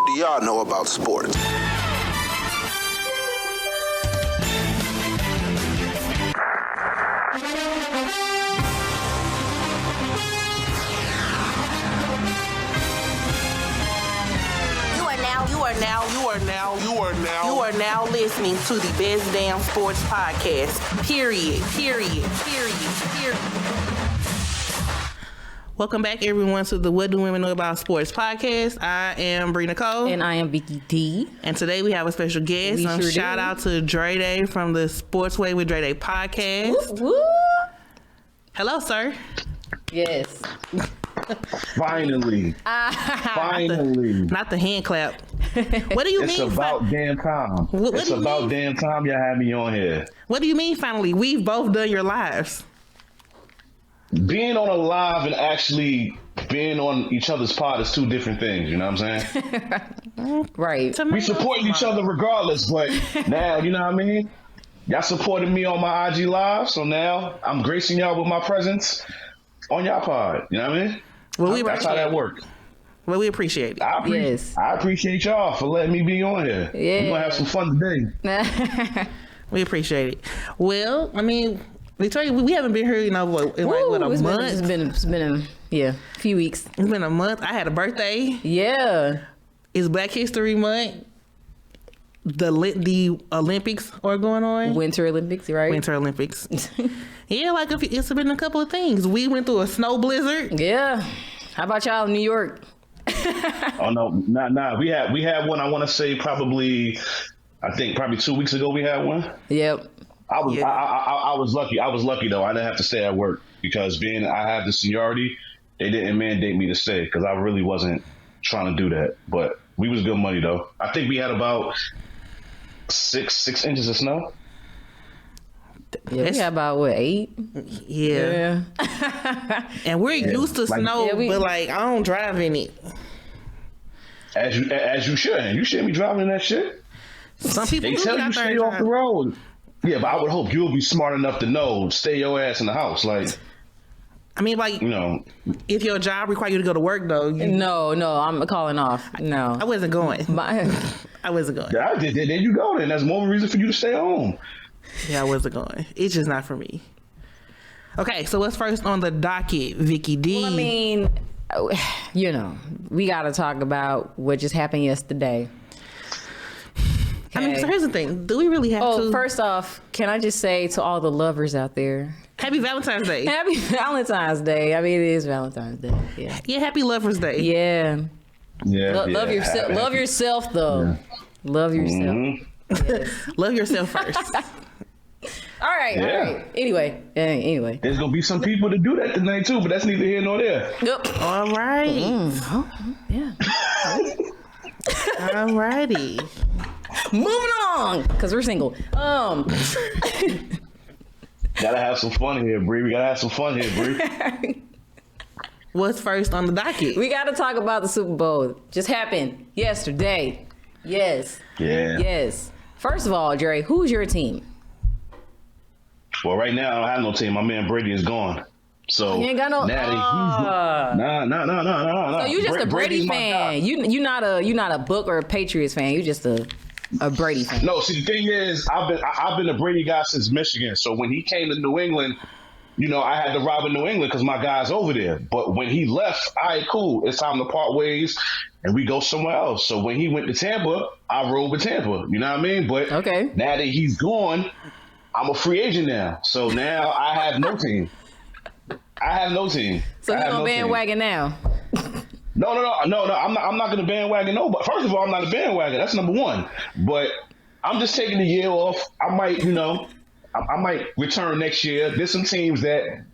do y'all know about sports? You are now listening to the Best Damn Sports Podcast. Period. Welcome back, everyone, to the What Do Women Know About Sports Podcast. I am Bree Nicole. And I am Vicky D. And today we have a special guest. Shout out to Dray from the Sportsway with Dray podcast. Woo, woo. Hello, sir. Yes. Finally. Not the hand clap. What do you mean? It's about damn time. It's about damn time y'all have me on here. What do you mean finally? We've both done your lives. Being on a live and actually being on each other's pod is two different things, you know what I'm saying? Right. We support each other regardless, but now, you know what I mean? Y'all supported me on my IG live, so now I'm gracing y'all with my presence on y'all pod, you know what I mean? Well, that's how that works. Well, we appreciate it. I appreciate y'all for letting me be on here. Yeah. We're going to have some fun today. We appreciate it. Well, I mean, Victoria, we haven't been here, a month? It's been a few weeks. It's been a month. I had a birthday. Yeah. It's Black History Month. The Olympics are going on. Winter Olympics, right? Winter Olympics. Yeah, it's been a couple of things. We went through a snow blizzard. Yeah. How about y'all in New York? Oh no, nah. We had one. I want to say probably 2 weeks ago we had one. Yep. I was lucky. I was lucky though. I didn't have to stay at work because I had the seniority. They didn't mandate me to stay because I really wasn't trying to do that. But we was good money though. I think we had about six inches of snow. Yeah, we had about 8? Yeah. And we're used to snow, but I don't drive in it. As you should. You shouldn't be driving in that shit. Some people they tell you stay off the road. Yeah, but I would hope you'll be smart enough to know stay your ass in the house. If your job requires you to go to work, though. No, I'm calling off. No, I wasn't going. I wasn't going. Yeah, there you go. Then that's more reason for you to stay home. Yeah, I wasn't going. It's just not for me. Okay, so what's first on the docket, Vicky D? Well, I mean, we got to talk about what just happened yesterday. Okay. I mean, so here's the thing. Do we really have to? Oh, first off, can I just say to all the lovers out there, Happy Valentine's Day. Happy Valentine's Day. I mean, it is Valentine's Day. Yeah. Yeah, happy Lover's Day. Yeah. Yeah. Love yourself. Love yourself, though. Yeah. Love yourself. Mm-hmm. Yes. Love yourself first. All right. Anyway. There's going to be some people to do that tonight, too, but that's neither here nor there. Yep. All right. Yeah. All righty. Moving on, because we're single. Gotta have some fun here, Bree. We gotta have some fun here, Bree. What's first on the docket? We gotta talk about the Super Bowl. Just happened yesterday. Yes. Yeah. Yes. First of all, Dray, who's your team? Well, right now I don't have no team. My man Brady is gone. So you ain't got no. No. So you just a Brady fan. You not a Book or a Patriots fan. You just a Brady fan. No, see the thing is, I've been a Brady guy since Michigan. So when he came to New England, I had to rob in New England because my guy's over there. But when he left, all right, cool. It's time to part ways and we go somewhere else. So when he went to Tampa, I rode with Tampa. You know what I mean? But okay. Now that he's gone, I'm a free agent now. So now I have no team. So you on bandwagon now? No. I'm not going to bandwagon nobody. First of all, I'm not a bandwagon. That's number one. But I'm just taking the year off. I might, I might return next year. There's some teams that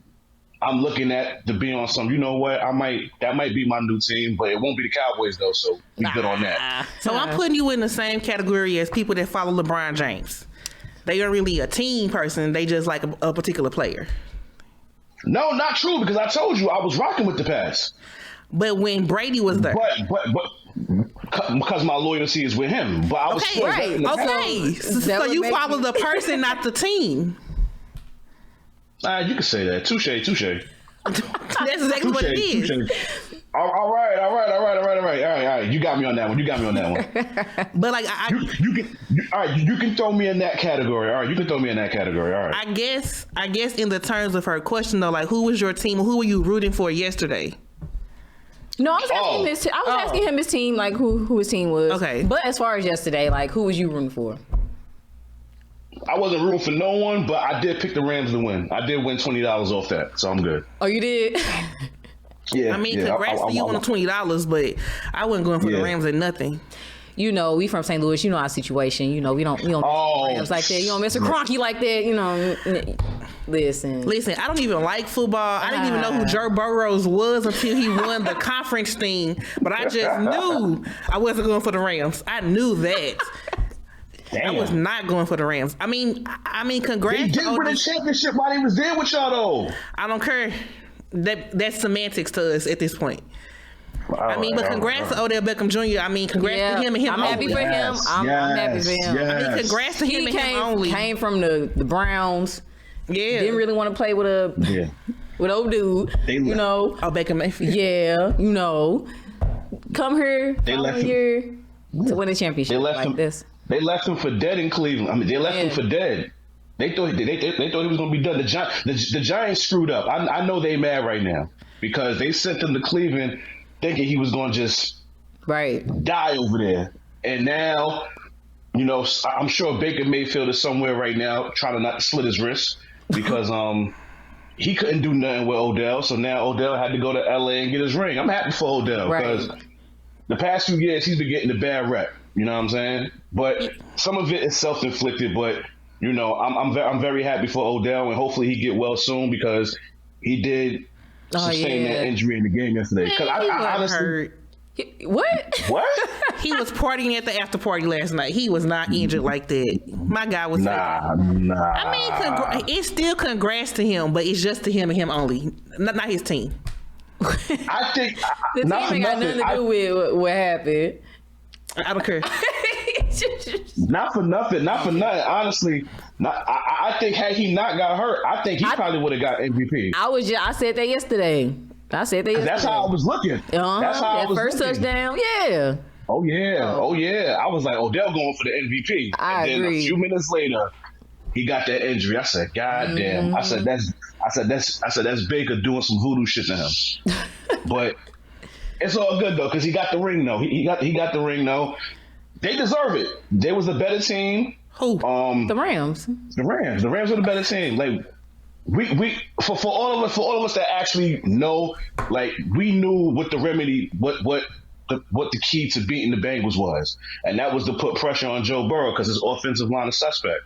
I'm looking at to be on some. You know what? That might be my new team, but it won't be the Cowboys though. So we good on that. So I'm putting you in the same category as people that follow LeBron James. They aren't really a team person. They just like a particular player. No, not true, because I told you I was rocking with the Pats. But when Brady was there. But because my loyalty is with him. But I was okay. So you follow the person, not the team. You can say that. Touche. That's exactly what it is. All right. right. You got me on that one. But like, you can throw me in that category. All right, you can throw me in that category. All right. I guess in the terms of her question though, like, who was your team? Who were you rooting for yesterday? No, I was asking him his team, like who his team was. Okay. But as far as yesterday, like, who was you rooting for? I wasn't rooting for no one, but I did pick the Rams to win. I did win $20 off that, so I'm good. Oh, you did? Yeah. I mean, congrats to you on the $20, but I wasn't going for the Rams at nothing. You know, we from St. Louis. You know our situation. You know, we don't mess with Rams like that. You don't mess with Kroenke like that. You know, listen. I don't even like football. I didn't even know who Joe Burrows was until he won the conference thing. But I just knew I wasn't going for the Rams. I knew that. Damn. I was not going for the Rams. I mean, congrats. They did win a championship while he was there with y'all, though. I don't care. That's semantics to us at this point. I mean, but congrats to Odell Beckham Jr. I mean, congrats to him and him I'm only. happy for him. I'm happy for him. Yes. I mean, congrats to him and him only. Came from the Browns. Yeah. Didn't really want to play with old dude. You know. Oh, Baker Mayfield. Yeah, you know. Come here. They left him here to win a championship like this. They left him for dead in Cleveland. I mean, they left him for dead. They thought he was going to be done. The Giants screwed up. I know they mad right now because they sent him to Cleveland thinking he was going to just die over there. And now, you know, I'm sure Baker Mayfield is somewhere right now trying to not slit his wrist because he couldn't do nothing with Odell. So now Odell had to go to LA and get his ring. I'm happy for Odell because the past few years he's been getting the bad rep. You know what I'm saying? But some of it is self-inflicted. But you know, I'm very happy for Odell, and hopefully he get well soon because he did sustain that injury in the game yesterday. Because I honestly hurt. What? He was partying at the after party last night. He was not injured like that. My guy was. Nah. I mean, it's still congrats to him, but it's just to him and him only, not his team. I think the team ain't got nothing to do with what happened. I don't care. Not for nothing. Honestly, I think had he not got hurt, I think he probably would have got MVP. I said that yesterday. That's how I was looking. That's how I was first looking. touchdown. Yeah. Oh yeah. I was like, Odell going for the MVP. I agree. Then a few minutes later, he got that injury. I said, God damn. I said that's Baker doing some voodoo shit to him. But it's all good though, because he got the ring though. He got the ring though. They deserve it. They was the better team. Who? The Rams. The Rams were the better team. Like we for all of us that actually know, like we knew what the remedy, what the key to beating the Bengals was, and that was to put pressure on Joe Burrow because his offensive line is suspect.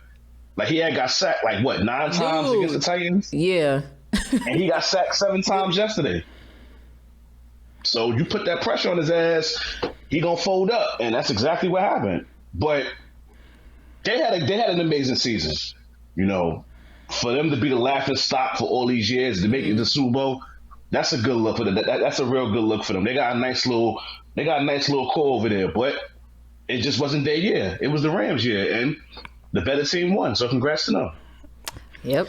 Like he had got sacked 9 times against the Titans. Yeah. And he got sacked 7 times yesterday. So you put that pressure on his ass, he gonna fold up, and that's exactly what happened. But they had an amazing season, you know. For them to be the laughing stock for all these years to make it to the Super Bowl, that's a good look for them. That's a real good look for them. They got a nice little core over there, but it just wasn't their year. It was the Rams' year, and the better team won. So congrats to them. Yep.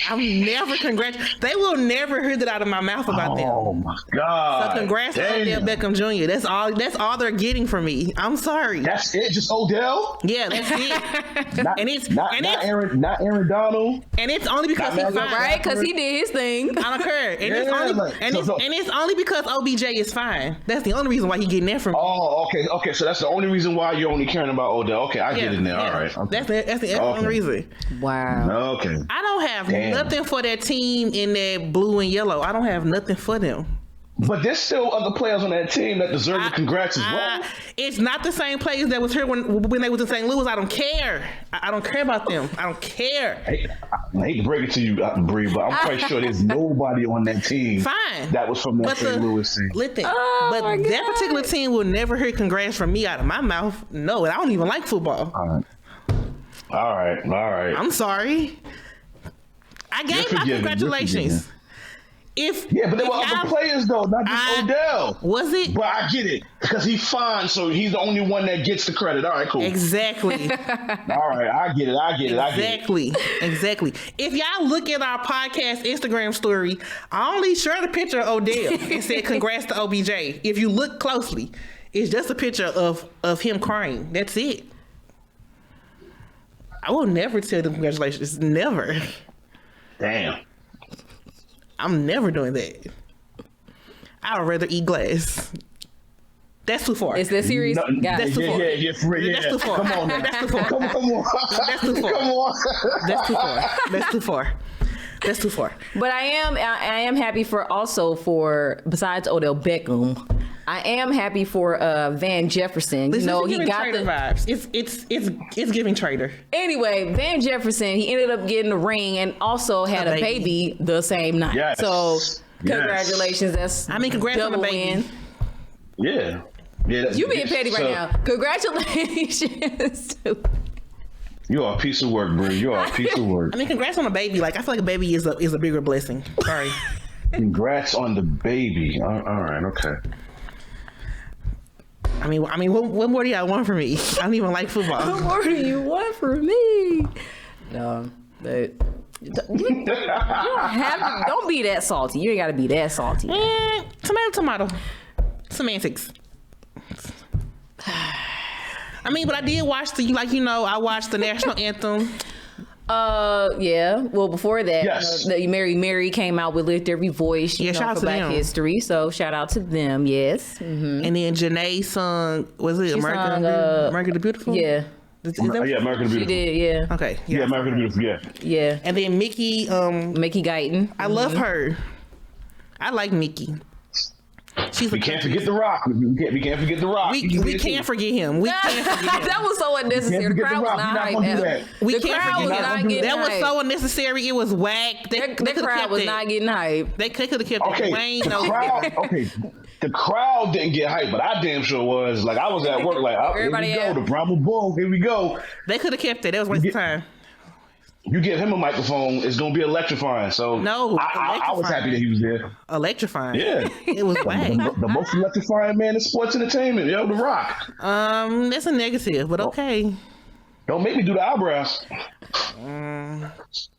I'm never They will never hear that out of my mouth about them. Oh my God! So congrats to Odell Beckham Jr. That's all they're getting from me. I'm sorry. That's it. Just Odell. Yeah, that's it. not Aaron Donald. And it's only because he's fine, right? Because he did his thing. I don't care. And it's only because OBJ is fine. That's the only reason why he getting that from me. Oh, okay. So that's the only reason why you're only caring about Odell. Okay, I get it now. All right. Okay. That's the only reason. Wow. Okay. I don't have nothing for that team in that blue and yellow. I don't have nothing for them. But there's still other players on that team that deserve the congrats as well. It's not the same players that was here when they was in St. Louis. I don't care. I don't care about them. I don't care. I hate to break it to you, Bree, but I'm quite sure there's nobody on that team that was from that St. Louis team. Listen, but that particular team will never hear congrats from me out of my mouth. No, I don't even like football. All right. I'm sorry. I gave my congratulations. but there were other players though, not just Odell. Was it? But I get it because he's fine, so he's the only one that gets the credit. All right, cool. Exactly. All right, I get it. Exactly. If y'all look at our podcast Instagram story, I only shared a picture of Odell and said congrats to OBJ. If you look closely, it's just a picture of him crying. That's it. I will never tell them congratulations. Never. Damn. I'm never doing that. I would rather eat glass. That's too far. Is that serious? No, that's too far. Yeah, That's too far. Come on, man. That's too far. Come on. That's too far. Come on. That's too far. That's too far. That's too far. But I am happy for besides Odell Beckham, I am happy for Van Jefferson. Listen, you know, he got the vibes. It's giving trader. Anyway, Van Jefferson, he ended up getting a ring and also had a baby the same night. Yes. So congratulations. That's congrats on the baby. Win. Yeah. You being petty right now. Congratulations. You are a piece of work, bro. You are a piece of work. Congrats on the baby. Like, I feel like a baby is a bigger blessing. Sorry. Congrats on the baby. All right, okay. What more do y'all want from me? I don't even like football. What more do you want from me? No, but you don't be that salty. You ain't got to be that salty. Tomato. Semantics. But I did watch I watched the national anthem. Yeah. Well, before that, yes. Mary Mary came out with Lift Every Voice, shout out for to Black them. History. So shout out to them. Yes. Mm-hmm. And then Janae sung, was it American the Beautiful? Yeah. Yeah, American the Beautiful. She did, yeah. Okay. Yeah, American the Beautiful, yeah. Yeah. And then Mickey Guyton. I love her. I like Mickey. We can't forget The Rock. We can't forget The Rock. We can't forget him. We can't forget him. That was so unnecessary. The crowd was not hyped. We can't forget him. That was so unnecessary. It was whack. The crowd was not getting hyped. They could have kept it. Wayne. The crowd didn't get hyped, but I damn sure was. Like, I was at work like, Everybody here we go. The Brahma Bull. Here we go. They could have kept it. That was a waste of time. You give him a microphone, it's gonna be electrifying. So no, I was happy that he was there. Electrifying. Yeah, it was whack. The most electrifying man in sports entertainment, The Rock. That's a negative, but okay. Don't make me do the eyebrows.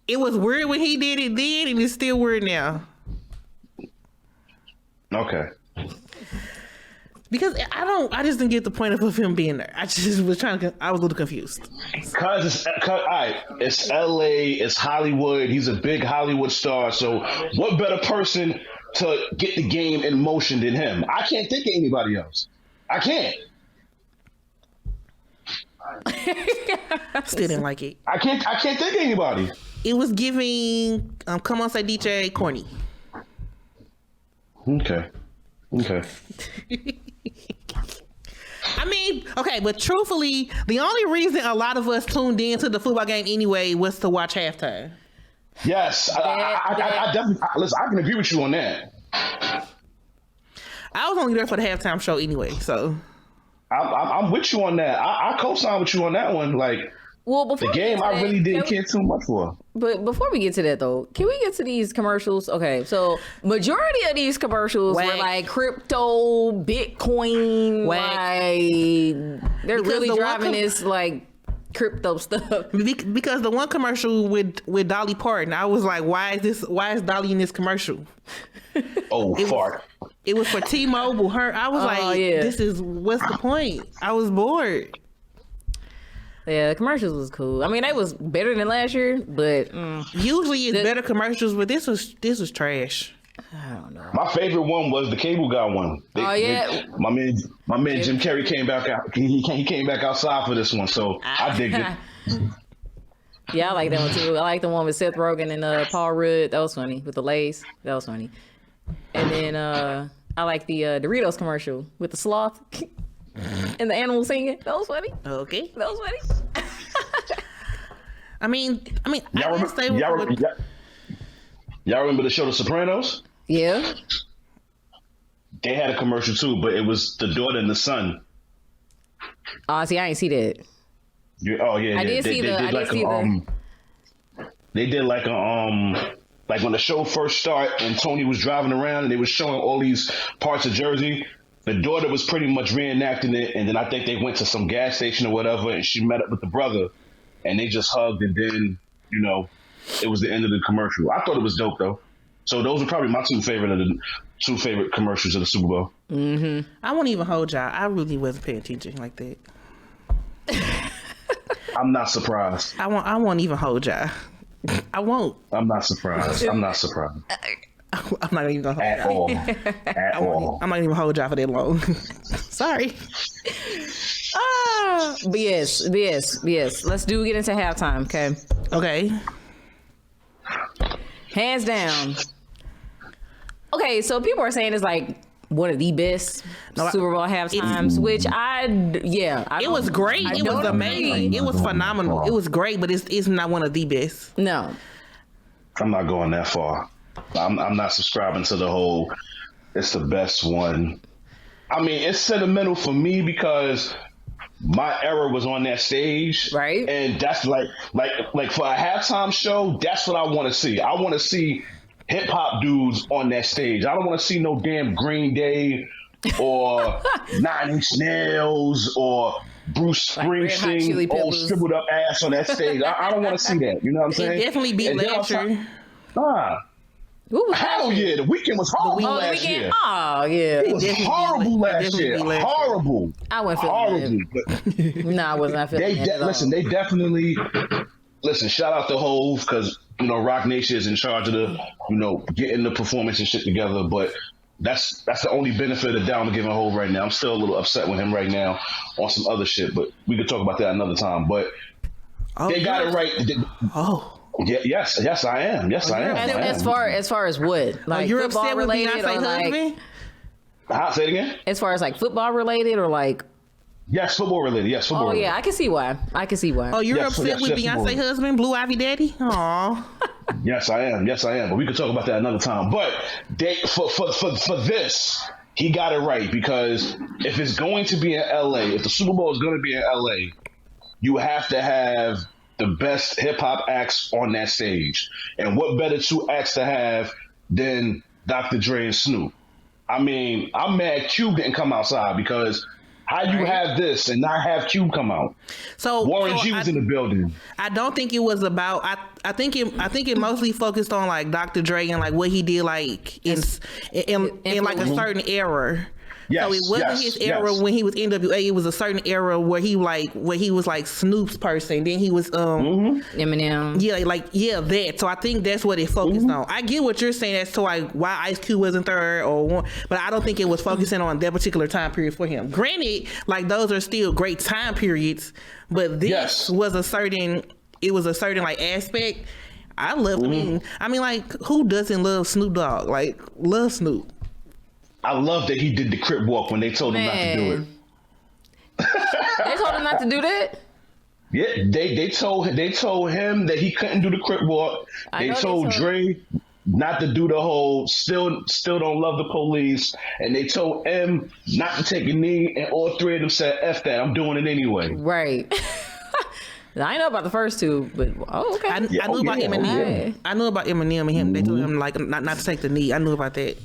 It was weird when he did it then, and it's still weird now. Okay. Because I just didn't get the point of him being there. I just was I was a little confused. Cause it's LA, it's Hollywood. He's a big Hollywood star. So what better person to get the game in motion than him? I can't think of anybody else. I can't. Still didn't like it. I can't think of anybody. It was giving come on say DJ corny. Okay. Okay, but truthfully, the only reason a lot of us tuned in to the football game anyway was to watch halftime. Yes, I definitely listen. I can agree with you on that. I was only there for the halftime show anyway, so I'm with you on that. I co-sign with you on that one. Like, well, before the game, I really didn't care too much for. But before we get to that, though, can we get to these commercials? Okay, so majority of these commercials were like crypto, Bitcoin, like they're really driving this like crypto stuff. Because the one commercial with Dolly Parton, I was like, why is Dolly in this commercial? Fart. It was for T-Mobile. I was what's the point? I was bored. Yeah, the commercials was cool. I mean, they was better than last year, but usually it's better commercials, but this was trash. I don't know. My favorite one was the cable guy one. My man Jim Carrey came back out. He came back outside for this one, so I dig it. Yeah, I like that one too. I like the one with Seth Rogen and Paul Rudd. That was funny with the lace. That was funny. And then I like the Doritos commercial with the sloth. And the animal singing. That was funny. Okay. That was funny. Y'all remember the show The Sopranos? Yeah. They had a commercial too, but it was the daughter and the son. See, I ain't see that. I did see the. They did like like when the show first started and Tony was driving around and they was showing all these parts of Jersey, the daughter was pretty much reenacting it. And then I think they went to some gas station or whatever, and she met up with the brother, and they just hugged, and then, you know, it was the end of the commercial. I thought it was dope though. So those are probably my two favorite commercials of the Super Bowl. Mm-hmm. I won't even hold y'all. I really wasn't paying attention like that. I'm not surprised. I won't even hold y'all. I won't. I'm not surprised. I'm not not even gonna hold at y'all. all. At all. I'm not even hold y'all for that long. Sorry. But yes. Let's get into halftime, okay? Okay. Hands down. Okay, so people are saying it's like one of the best Super Bowl halftimes, which it was great. It was amazing. It was phenomenal. It was great, but it's not one of the best. No. I'm not going that far. I'm not subscribing to the whole it's the best one. I mean, it's sentimental for me because my era was on that stage. Right. And that's like for a halftime show, that's what I want to see. I want to see hip hop dudes on that stage. I don't want to see no damn Green Day or Nine Inch Nails or Bruce Springsteen old shriveled up ass on that stage. I don't want to see that. You know what I'm saying? It definitely beat last year. Hell yeah, the Weeknd was horrible last year. Oh yeah, it was horrible last year. Horrible. I went feeling horrible. No, I was not feeling it. Listen, they definitely listen. Shout out to Hove because you know Rock Nation is in charge of the getting the performance and shit together. But that's the only benefit of the doubt I'm giving Hove right now. I'm still a little upset with him right now on some other shit, but we could talk about that another time. But they got it right. Yeah, yes, I am. Yes, I am. As far as what? Like you're football upset with related Beyonce or husband? Say it again. As far as like football related or like. Yes, football related. Yes, football. Yeah, I can see why. Oh, you're upset with Beyonce husband, Blue Ivy Daddy? Aw. Yes, I am. But we could talk about that another time. But for this, he got it right because if it's going to be in LA, if the Super Bowl is going to be in LA, you have to have the best hip hop acts on that stage. And what better two acts to have than Dr. Dre and Snoop? I mean, I'm mad Cube didn't come outside because how you have this and not have Cube come out? So Warren G was in the building. I don't think it was about. I think it mostly focused on like Dr. Dre and like what he did like in like a certain era. Yes, so it wasn't his era when he was NWA. It was a certain era where he was like Snoop's person. Then he was Eminem. Yeah, that. So I think that's what it focused on. I get what you're saying as to like why Ice Cube wasn't third but I don't think it was focusing on that particular time period for him. Granted, like those are still great time periods, but this was a certain like aspect. I love him. I mean, like who doesn't love Snoop Dogg? Like love Snoop. I love that he did the crip walk when they told him not to do it. They told him not to do that? Yeah, they told him that he couldn't do the crip walk. They told Dre not to do the whole still don't love the police, and they told M not to take a knee, and all three of them said F that, I'm doing it anyway. Right. I know about the first two, but okay. I knew about Eminem. I knew about Eminem and him. They told him like not to take the knee. I knew about that.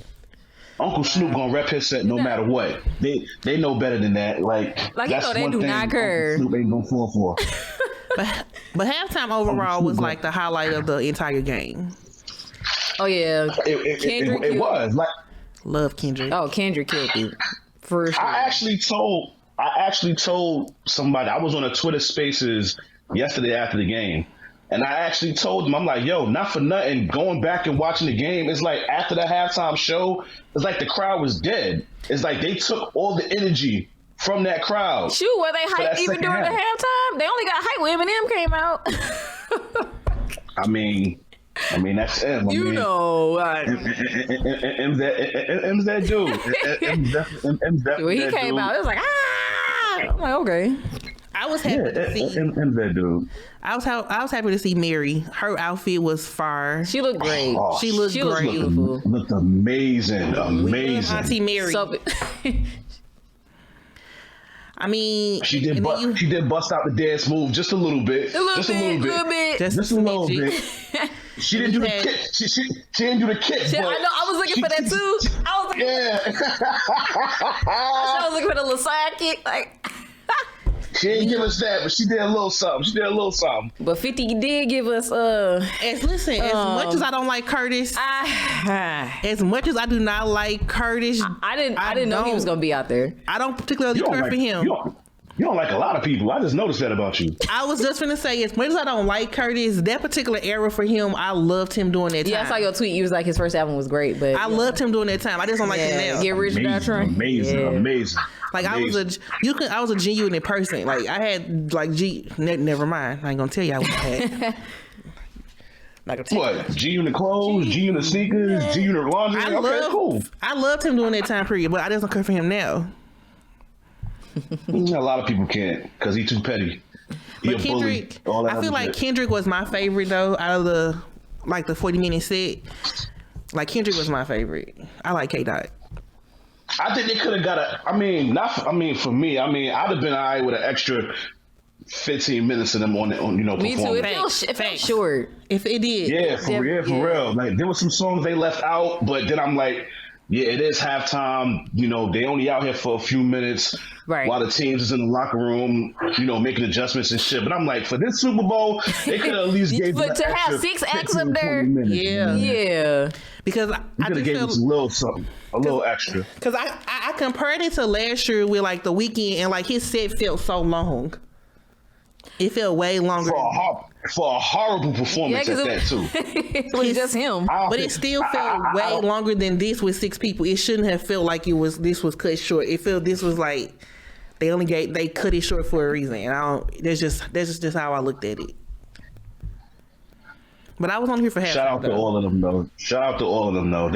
Uncle Snoop gonna rep his set no matter what. They know better than that. Like that's they one do thing not care. Uncle Snoop ain't gonna fall for. But halftime overall was like the highlight of the entire game. Oh yeah, it was like love Kendrick. Oh, Kendrick killed you for sure. I actually told somebody. I was on a Twitter Spaces yesterday after the game. And I actually told them, I'm like, yo, not for nothing, going back and watching the game, it's like after the halftime show, it's like the crowd was dead. It's like they took all the energy from that crowd. Shoot, were they hyped even during the halftime? They only got hyped when Eminem came out. I mean, that's him. M's that dude. M's that when he came out, it was like, I'm like, okay. I was happy to see. That dude. I was happy to see Mary. Her outfit was fire. She looked great. She looked great. Beautiful. Looked amazing. Amazing. Auntie Mary. I mean, she did bust out the dance move just a little bit. Just a little bit. Just a little bit. She didn't do the kick. She didn't do the kick. I know. I was looking for that too. I was looking for the little side kick. Like, she didn't give us that, but she did a little something. But 50 did give us as much as I don't like Curtis, as much as I do not like Curtis, I didn't know he was gonna be out there. I don't particularly care for him. You don't like a lot of people. I just noticed that about you. I was just gonna say, as much as I don't like Curtis, that particular era for him, I loved him doing that time. Yeah, I saw your tweet. You was like, his first album was great, but I loved him doing that time. I just don't like him now. Get Rich or Die Trying. Amazing. Like amazing. I was a genuine person. Like I had like never mind. I ain't gonna tell you I was had. What? G-Unit clothes, G-Unit sneakers, G-Unit laundry. Cool. I loved him during that time period, but I just don't care for him now. A lot of people can't because he's too petty. But Kendrick, I feel like Kendrick was my favorite though out of the 40-minute set. Like Kendrick was my favorite. I like K-Dot. I think they could have got for me, I'd have been all right with an extra 15 minutes of them on Me too. It felt short. If it did. Yeah, for real. Like there were some songs they left out, but then I'm like, yeah, it is halftime. They only out here for a few minutes while the teams is in the locker room, making adjustments and shit. But I'm like, for this Super Bowl, they could at least gave but to have 6 acts up there, yeah. Because I could have gave us a little something, a little extra. Because I compared it to last year with like The Weeknd, and like his set felt so long. It felt way longer. For a horrible performance at that too. It was just him. But it still felt way longer than this with 6 people. It shouldn't have felt like this was cut short. It felt this was like they cut it short for a reason. And that's just how I looked at it. But I was on here for half. Shout out to all of them though.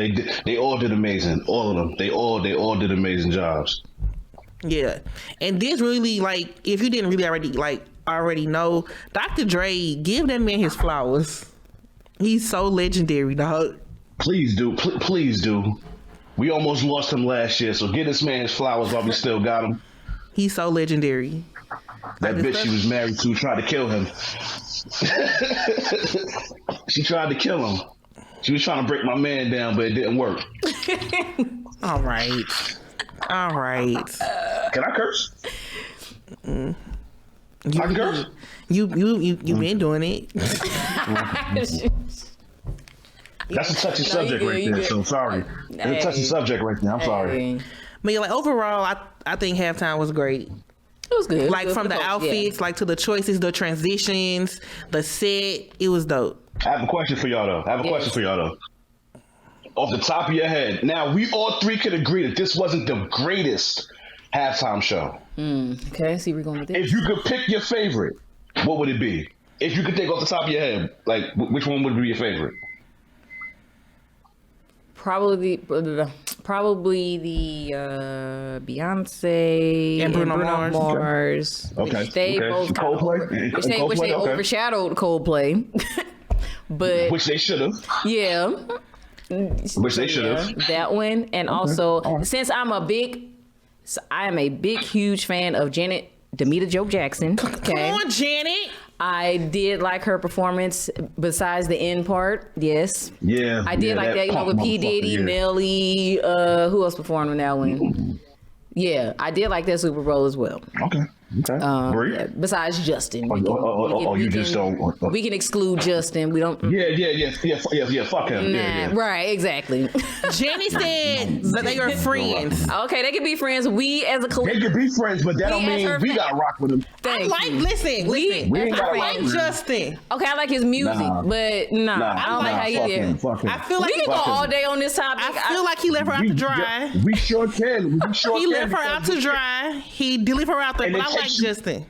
They all did amazing. All of them. They all did amazing jobs. Yeah. And this really, like, if you didn't really already know, Dr. Dray, give that man his flowers. He's so legendary, dog. Please do. Please do. We almost lost him last year, so give this man his flowers while we still got him. He's so legendary. That bitch she was married to tried to kill him. She tried to kill him. She was trying to break my man down, but it didn't work. All right. Can I curse? I can curse? You been doing it. That's a touchy subject right there, so sorry. It's a touchy subject right there. I'm sorry. But yeah, like overall, I think halftime was great. It was good. Like from the outfits, like to the choices, the transitions, the set, it was dope. I have a question for y'all though. Off the top of your head, now we all three could agree that this wasn't the greatest halftime show. Okay, see, we're going with this. If you could pick your favorite, what would it be? If you could think off the top of your head, like which one would be your favorite? Probably the Beyonce and Bruno Mars. Okay. Which they both Coldplay. Which they overshadowed Coldplay. But which they should have. Yeah. Which they should have. That one, and also since I am a big, huge fan of Janet Demita Joe Jackson. Okay. Come on, Janet. I did like her performance besides the end part. Yes. Yeah. I did like that, with P. Diddy, Nelly, who else performed on that one? Yeah, I did like that Super Bowl as well. Okay. Yeah, besides Justin. We can exclude Justin. We don't. Yeah. Fuck him. Yeah. Right, exactly. Jenny said that they are friends. Okay, they can be friends. We as a collective. They could be friends, but that don't mean we got to rock with them. Listen. We ain't I like Justin. Okay, I like his music, but I don't like how he did. I feel like we can go all day on this topic. I feel like he left her out to dry. We sure can. He left her out to dry. He did leave her out there, but I like Justin.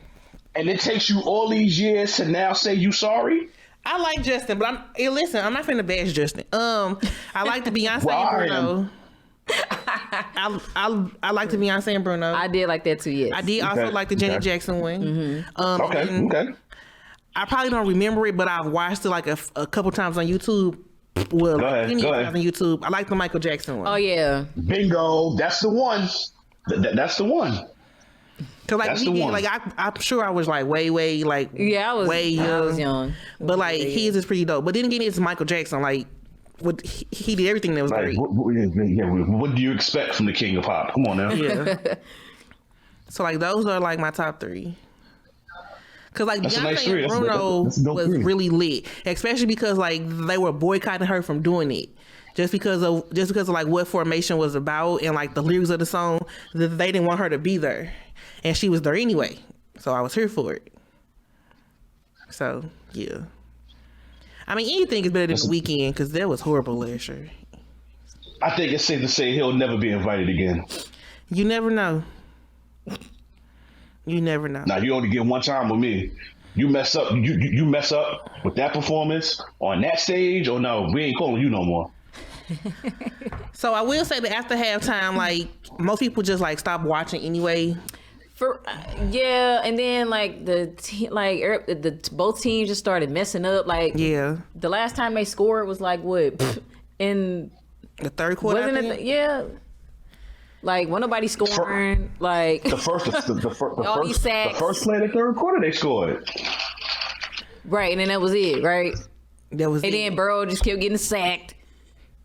And it takes you all these years to now say you sorry? I like Justin, but I'm not finna bash Justin. I like the Beyonce and Bruno. I like the Beyonce and Bruno. I did like that too, yes. I did also like the Janet Jackson one. Okay. I probably don't remember it, but I've watched it like a couple times on YouTube. Well, go ahead. On YouTube. I like the Michael Jackson one. Oh yeah. Bingo. That's the one. That's the one. Cause like That's the one. like I'm sure I was like way like I was way young. I was young. But like his is pretty dope. But then again, it's Michael Jackson. Like what he did everything that was great. What do you expect from the king of pop? Come on now. Yeah. So like those are like my top 3. Cause like That's a Beyonce nice three. and That's Bruno a dope was three. really lit, especially because like they were boycotting her from doing it. Just because of like what Formation was about and like the lyrics of the song, that they didn't want her to be there, and she was there anyway. So I was here for it. So yeah, I mean anything is better than The Weeknd because that was horrible last year. I think it's safe to say he'll never be invited again. You never know. You never know. Now you only get one time with me. You mess up. You mess up with that performance on that stage, or no, we ain't calling you no more. So I will say that after halftime, like most people just like stopped watching anyway. And then like both teams just started messing up. Like the last time they scored was like what in the third quarter. Wasn't it? Like when nobody scoring. Like the first play of the third quarter they scored. Right, and then that was it. Right. That was. And then Burrow just kept getting sacked.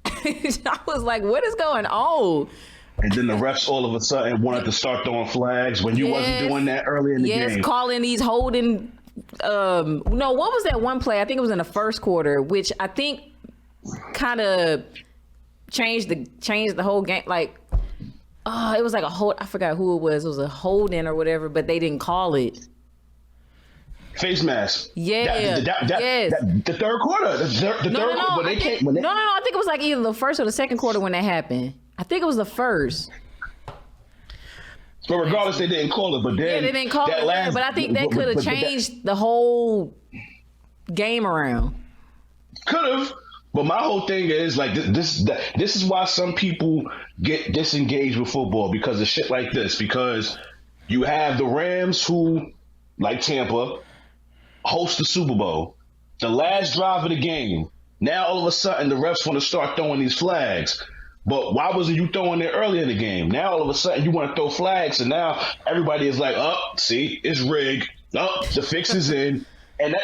I was like, what is going on? And then the refs all of a sudden wanted to start throwing flags when you wasn't doing that earlier in the game. Yes, calling these holding. No, what was that one play? I think it was in the first quarter, which I think kind of changed the whole game. Like, it was like a hold. I forgot who it was. It was a holding or whatever, but they didn't call it. Face mask. Yeah. The third quarter. The third quarter. I think it was like either the first or the second quarter when that happened. I think it was the first. But regardless, they didn't call it. But then they didn't call it. But I think that could have changed the whole game around. Could have. But my whole thing is like this is why some people get disengaged with football, because of shit like this. Because you have the Rams who, like Tampa, host the Super Bowl. The last drive of the game. Now all of a sudden the refs want to start throwing these flags. But why wasn't you throwing it earlier in the game? Now all of a sudden you want to throw flags, and now everybody is like, see, it's rigged. The fix is in. And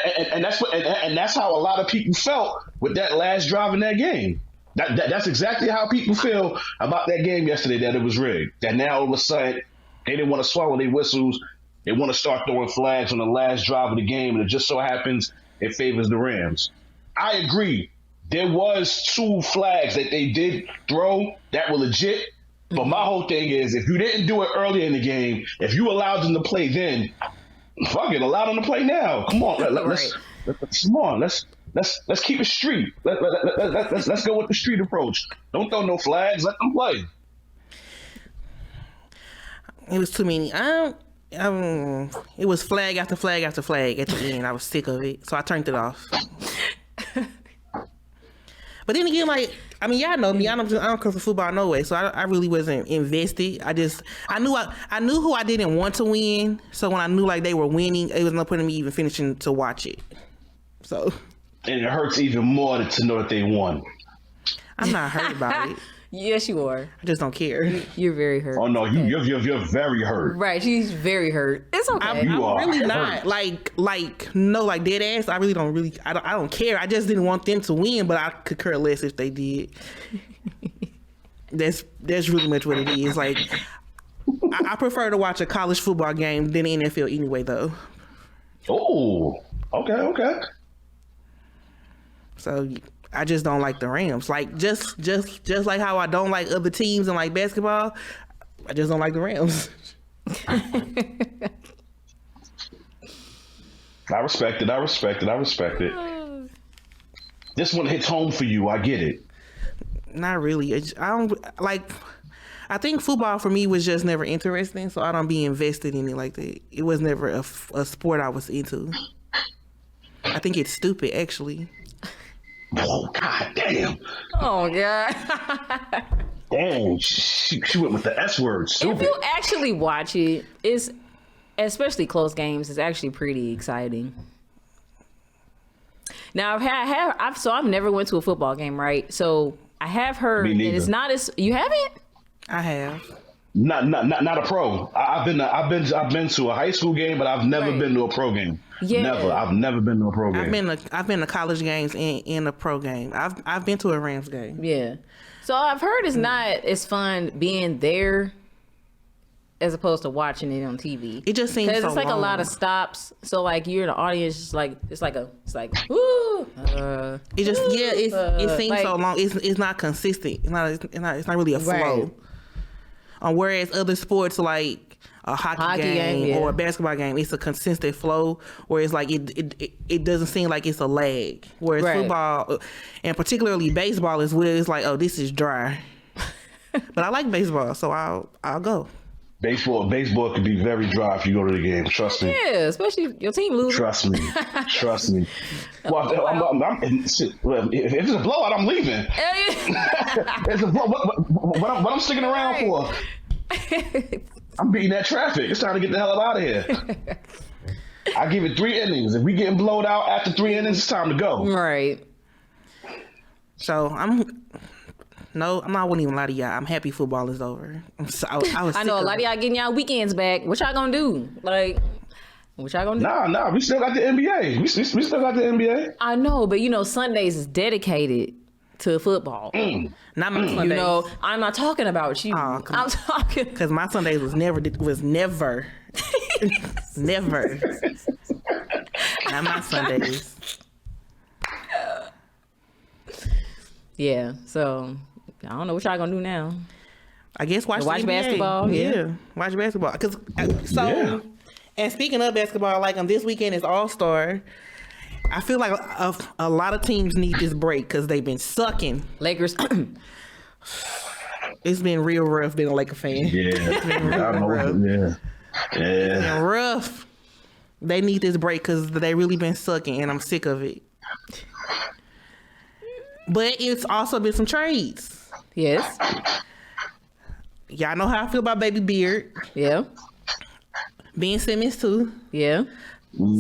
that's how a lot of people felt with that last drive in that game. That's exactly how people feel about that game yesterday, that it was rigged. That now all of a sudden they didn't want to swallow their whistles. They want to start throwing flags on the last drive of the game, and it just so happens it favors the Rams. I agree. There was 2 flags that they did throw that were legit. But my whole thing is, if you didn't do it earlier in the game, if you allowed them to play then, fuck it, allow them to play now. Come on, let's keep it street. Let's go with the street approach. Don't throw no flags. Let them play. It was too many. It was flag after flag after flag at the end. I was sick of it, so I turned it off. But then again, like, I mean, y'all know me. I don't come for football no way, so I really wasn't invested. I knew who I didn't want to win. So when I knew like they were winning, it was no point in me even finishing to watch it. So. And it hurts even more to know that they won. I'm not hurt about it. Yes, you are. I just don't care. You're very hurt. Oh no, you're very hurt. Right, she's very hurt. It's okay. I'm really not like dead ass. I really don't. I don't care. I just didn't want them to win, but I could care less if they did. That's really much what it is. Like I prefer to watch a college football game than the NFL anyway, though. Oh, okay. So I just don't like the Rams. Like just like how I don't like other teams and like basketball, I just don't like the Rams. I respect it. This one hits home for you. I get it. Not really. I don't like. I think football for me was just never interesting, so I don't be invested in it like that. It was never a sport I was into. I think it's stupid, actually. Oh, God damn. Oh, God. Damn, she went with the S word. Stupid. If you actually watch it, it's, especially close games, it's actually pretty exciting. Now, I've never went to a football game, right? So I have heard that it's not as, you haven't? I have. Not a pro. I've been to a high school game, but I've never been to a pro game. Yeah. Never. I've never been to a pro game. I've been to college games and in a pro game. I've been to a Rams game. Yeah. So I've heard it's not as fun being there as opposed to watching it on TV. It just seems so it's like long. a lot of stops. So like you're in the audience, it's like woo. It seems like, so long. It's not consistent. It's not really a flow. Whereas other sports like a hockey game or a basketball game, it's a consistent flow. Whereas like it doesn't seem like it's a lag. Whereas football and particularly baseball is where it's like, oh, this is dry. But I like baseball, so I'll go. Baseball can be very dry if you go to the game. Trust me. Yeah, especially if your team loses. Trust me. Well, if it's a blowout, I'm leaving. It's a what I'm sticking around for? I'm beating that traffic. It's time to get the hell out of here. I give it 3 innings. If we getting blowed out after 3 innings, it's time to go. Right. So I'm not wouldn't even lie to y'all. I'm happy football is over. I know a lot of y'all getting y'all weekends back. What y'all gonna do? Like, what y'all gonna do? Nah. We still got the NBA. We still got the NBA. I know, but Sundays is dedicated to football. Not my Sundays. I'm not talking about you. I'm talking because my Sundays was never never not my Sundays. Yeah. So I don't know what y'all gonna do now. I guess watch basketball. Yeah, watch basketball. And speaking of basketball, like on this weekend is All-Star. I feel like a lot of teams need this break because they've been sucking. Lakers. It's been real rough being a Laker fan. Yeah, it's been real rough. Yeah. It's been rough. They need this break because they really been sucking, and I'm sick of it. But it's also been some trades. Yes. Y'all know how I feel about Baby Beard. Yeah. Ben Simmons too. Yeah.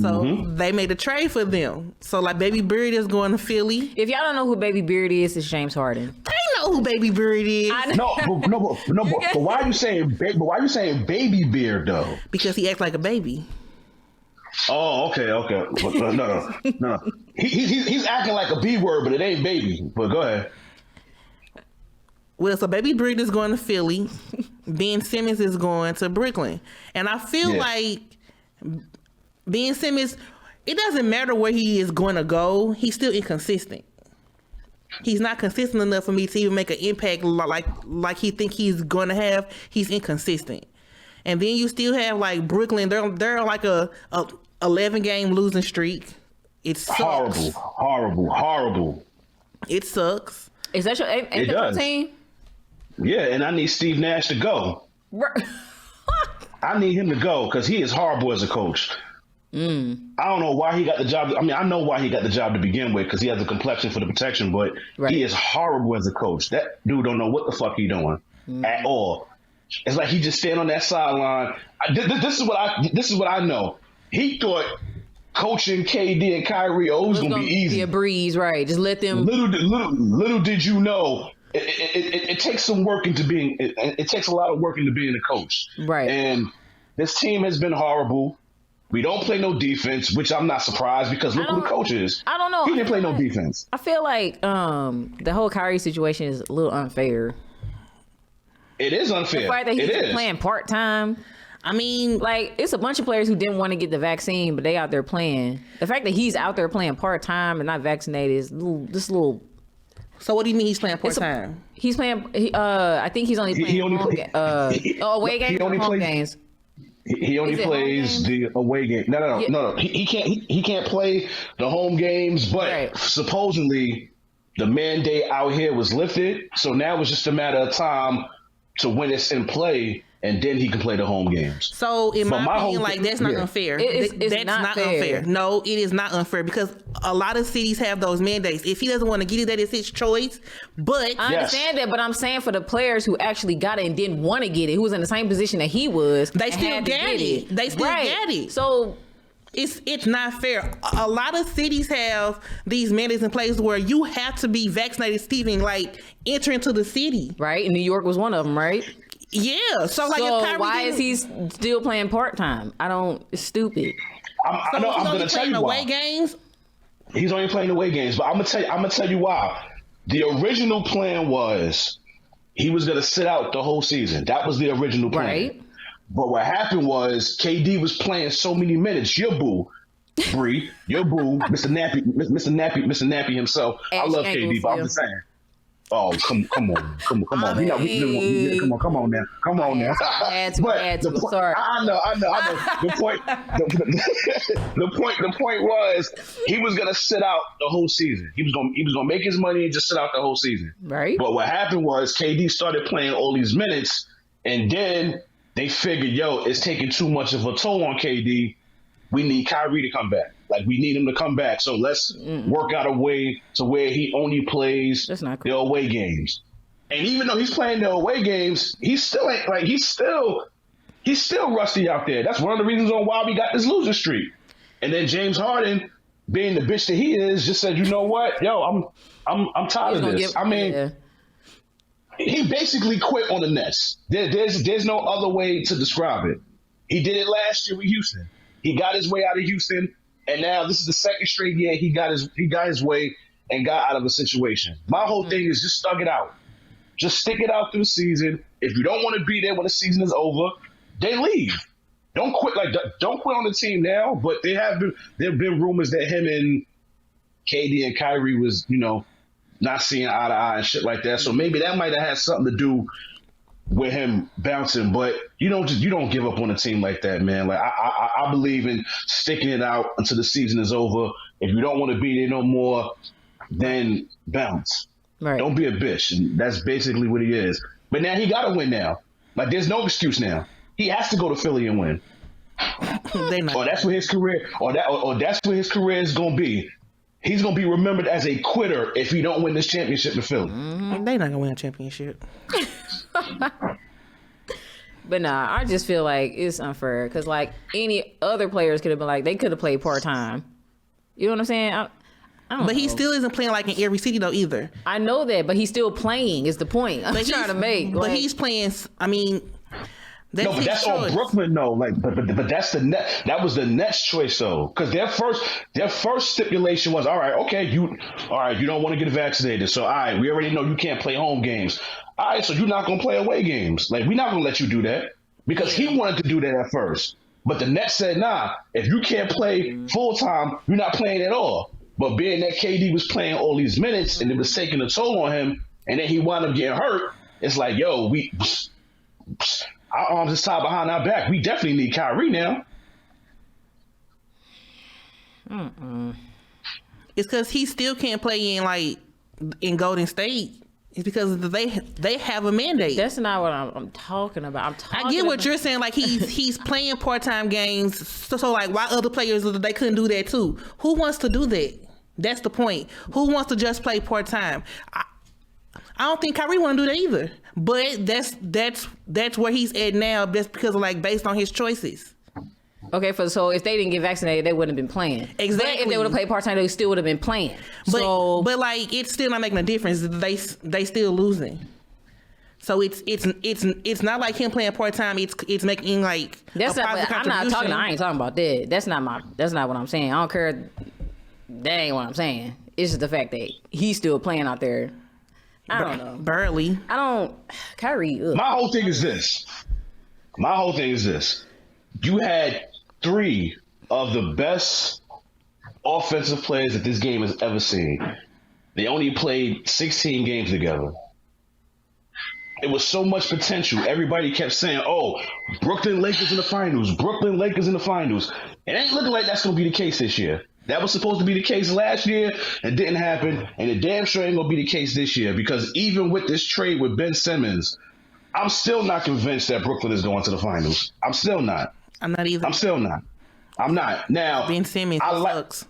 So they made a trade for them. So like Baby Beard is going to Philly. If y'all don't know who Baby Beard is, it's James Harden. They know who Baby Beard is. But why are you saying Baby Beard though? Because he acts like a baby. Oh, okay. No. He's acting like a B word, but it ain't baby. But go ahead. Well, so Baby Beard is going to Philly. Ben Simmons is going to Brooklyn. And I feel like Ben Simmons, it doesn't matter where he is going to go. He's still inconsistent. He's not consistent enough for me to even make an impact like he think he's going to have. He's inconsistent. And then you still have like Brooklyn. They're like a 11-game losing streak. It sucks. Horrible. It sucks. Is that your team? Yeah, and I need Steve Nash to go. I need him to go because he is horrible as a coach. I don't know why he got the job. I mean, I know why he got the job to begin with because he has the complexion for the protection, but he is horrible as a coach. That dude don't know what the fuck he doing at all. It's like he just stand on that sideline. This is what I know. He thought coaching KD and Kyrie was gonna be easy. Be a breeze, right? Just let them. Little did you know, it takes some work into being. It takes a lot of work into being a coach, right? And this team has been horrible. We don't play no defense, which I'm not surprised because look who the coach is. I don't know. He didn't play no defense. I feel like the whole Kyrie situation is a little unfair. It is unfair. The fact that he's playing part-time. I mean, like, it's a bunch of players who didn't want to get the vaccine, but they out there playing. The fact that he's out there playing part-time and not vaccinated is just a little... So what do you mean he's playing part-time? He's playing... I think he's only playing away games or home games. He only plays the away game. No. He can't play the home games, but supposedly the mandate out here was lifted. So now it's just a matter of time to when it's in play, and then he can play the home games. So in my opinion, like that's not unfair. That's not unfair. No, it is not unfair because a lot of cities have those mandates. If he doesn't want to get it, that is his choice. But I understand that, but I'm saying for the players who actually got it and didn't want to get it, who was in the same position that he was, they still got it. They still got it. So it's not fair. A lot of cities have these mandates in place where you have to be vaccinated to even like enter into the city. Right, and New York was one of them, right? Yeah. So like, so why is he still playing part time? It's stupid. I'm going to tell you why. Away games. He's only playing away games, but I'm gonna tell you why. The original plan was he was gonna sit out the whole season. That was the original plan. Right. But what happened was KD was playing so many minutes. Your boo, Bree, your boo, Mr. Nappy himself. I love KD, but I'm just saying. Oh, come on. Come on now. Come on now. I had to. Sorry. I know. The point was he was gonna sit out the whole season. He was gonna make his money and just sit out the whole season. Right. But what happened was KD started playing all these minutes, and then they figured, it's taking too much of a toll on KD. We need Kyrie to come back. Like, we need him to come back. So let's work out a way to where he only plays the away games. And even though he's playing the away games, he's still rusty out there. That's one of the reasons on why we got this losing streak. And then James Harden, being the bitch that he is, just said, you know what? I'm tired of this. He basically quit on the Nets. There's no other way to describe it. He did it last year with Houston. He got his way out of Houston, and now this is the second straight year he got his way and got out of a situation. My whole thing is just stuck it out. Just stick it out through the season. If you don't want to be there when the season is over, then leave. Don't quit on the team now. But there have been rumors that him and KD and Kyrie was, not seeing eye to eye and shit like that. So maybe that might have had something to do with him bouncing, but you don't give up on a team like that, man. Like I believe in sticking it out until the season is over. If you don't want to be there no more, then bounce. Right. Don't be a bitch. And that's basically what he is. But now he got to win now. Like, there's no excuse now. He has to go to Philly and win. Or that's where his career, or that's where his career is gonna be. He's gonna be remembered as a quitter if he don't win this championship in Philly. They're not gonna win a championship. But nah, I just feel like it's unfair because like any other players could have been like they could have played part time. You know what I'm saying? I don't know. He still isn't playing like in every city though either. I know that, but he's still playing. Is the point I'm trying to make? But he's playing. I mean. But that's on Brooklyn though. Like, but that's the net. That was the Nets' choice though, because their first stipulation was, all right, you don't want to get vaccinated, so all right, we already know you can't play home games. All right, so you're not gonna play away games. Like, we're not gonna let you do that because he wanted to do that at first, but the Nets said, nah, if you can't play full time, you're not playing at all. But being that KD was playing all these minutes and it was taking a toll on him, and then he wound up getting hurt, it's like, our arms is tied behind our back. We definitely need Kyrie now. It's because he still can't play in Golden State. It's because they have a mandate. That's not what I'm talking about. I get what you're saying. Like he's playing part-time games. So like why other players they couldn't do that too? Who wants to do that? That's the point. Who wants to just play part-time? I don't think Kyrie want to do that either. But that's where he's at now. That's because of based on his choices. Okay, so if they didn't get vaccinated, they wouldn't have been playing. Exactly. But if they would have played part-time, they still would have been playing. But it's still not making a difference. They still losing. So it's not like him playing part-time. It's making that's not. I'm not talking. I ain't talking about that. That's not what I'm saying. I don't care. That ain't what I'm saying. It's just the fact that he's still playing out there. I don't know. Barely. Kyrie. Ugh. My whole thing is this. You had 3 of the best offensive players that this game has ever seen. They only played 16 games together. It was so much potential. Everybody kept saying, Brooklyn Lakers in the finals. It ain't looking like that's going to be the case this year. That was supposed to be the case last year. It didn't happen. And it damn sure ain't going to be the case this year. Because even with this trade with Ben Simmons, I'm still not convinced that Brooklyn is going to the finals. I'm still not. I'm not either. I'm still not. I'm not. Now, Ben Simmons sucks.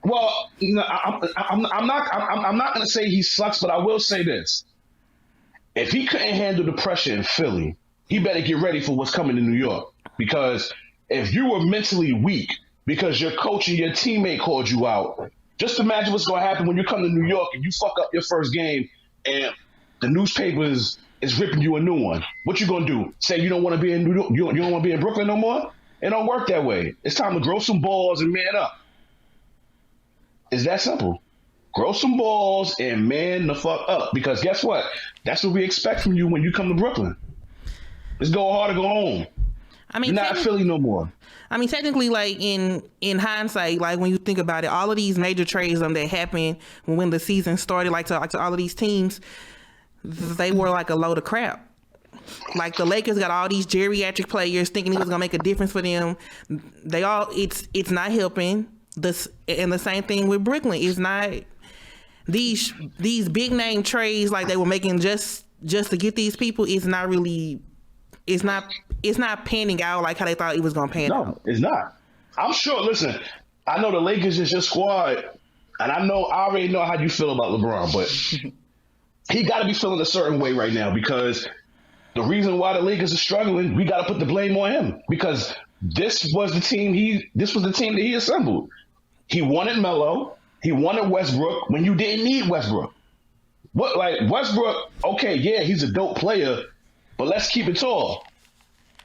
Well, no, I'm not going to say he sucks, but I will say this. If he couldn't handle the pressure in Philly, he better get ready for what's coming to New York. Because if you were mentally weak because your coach and your teammate called you out. Just imagine what's going to happen when you come to New York and you fuck up your first game and the newspapers is ripping you a new one. What you going to do? Say you don't want to be in New York, you don't want to be in Brooklyn no more? It don't work that way. It's time to grow some balls and man up. It's that simple. Grow some balls and man the fuck up. Because guess what? That's what we expect from you when you come to Brooklyn. Let's go hard or go home. I mean, you're not Philly no more. I mean, technically, like in hindsight, like when you think about it, all of these major trades that happened when the season started, like to all of these teams, they were like a load of crap. Like the Lakers got all these geriatric players thinking he was gonna make a difference for them. It's not helping. And the same thing with Brooklyn. It's not these big name trades like they were making just to get these people. It's not really. It's not panning out like how they thought it was gonna pan out. No, it's not. I'm sure. Listen, I know the Lakers is your squad, and I already know how you feel about LeBron, but he got to be feeling a certain way right now because the reason why the Lakers are struggling, we got to put the blame on him because this was the team that he assembled. He wanted Melo, he wanted Westbrook when you didn't need Westbrook. What, like Westbrook? Okay, yeah, he's a dope player, but let's keep it tall.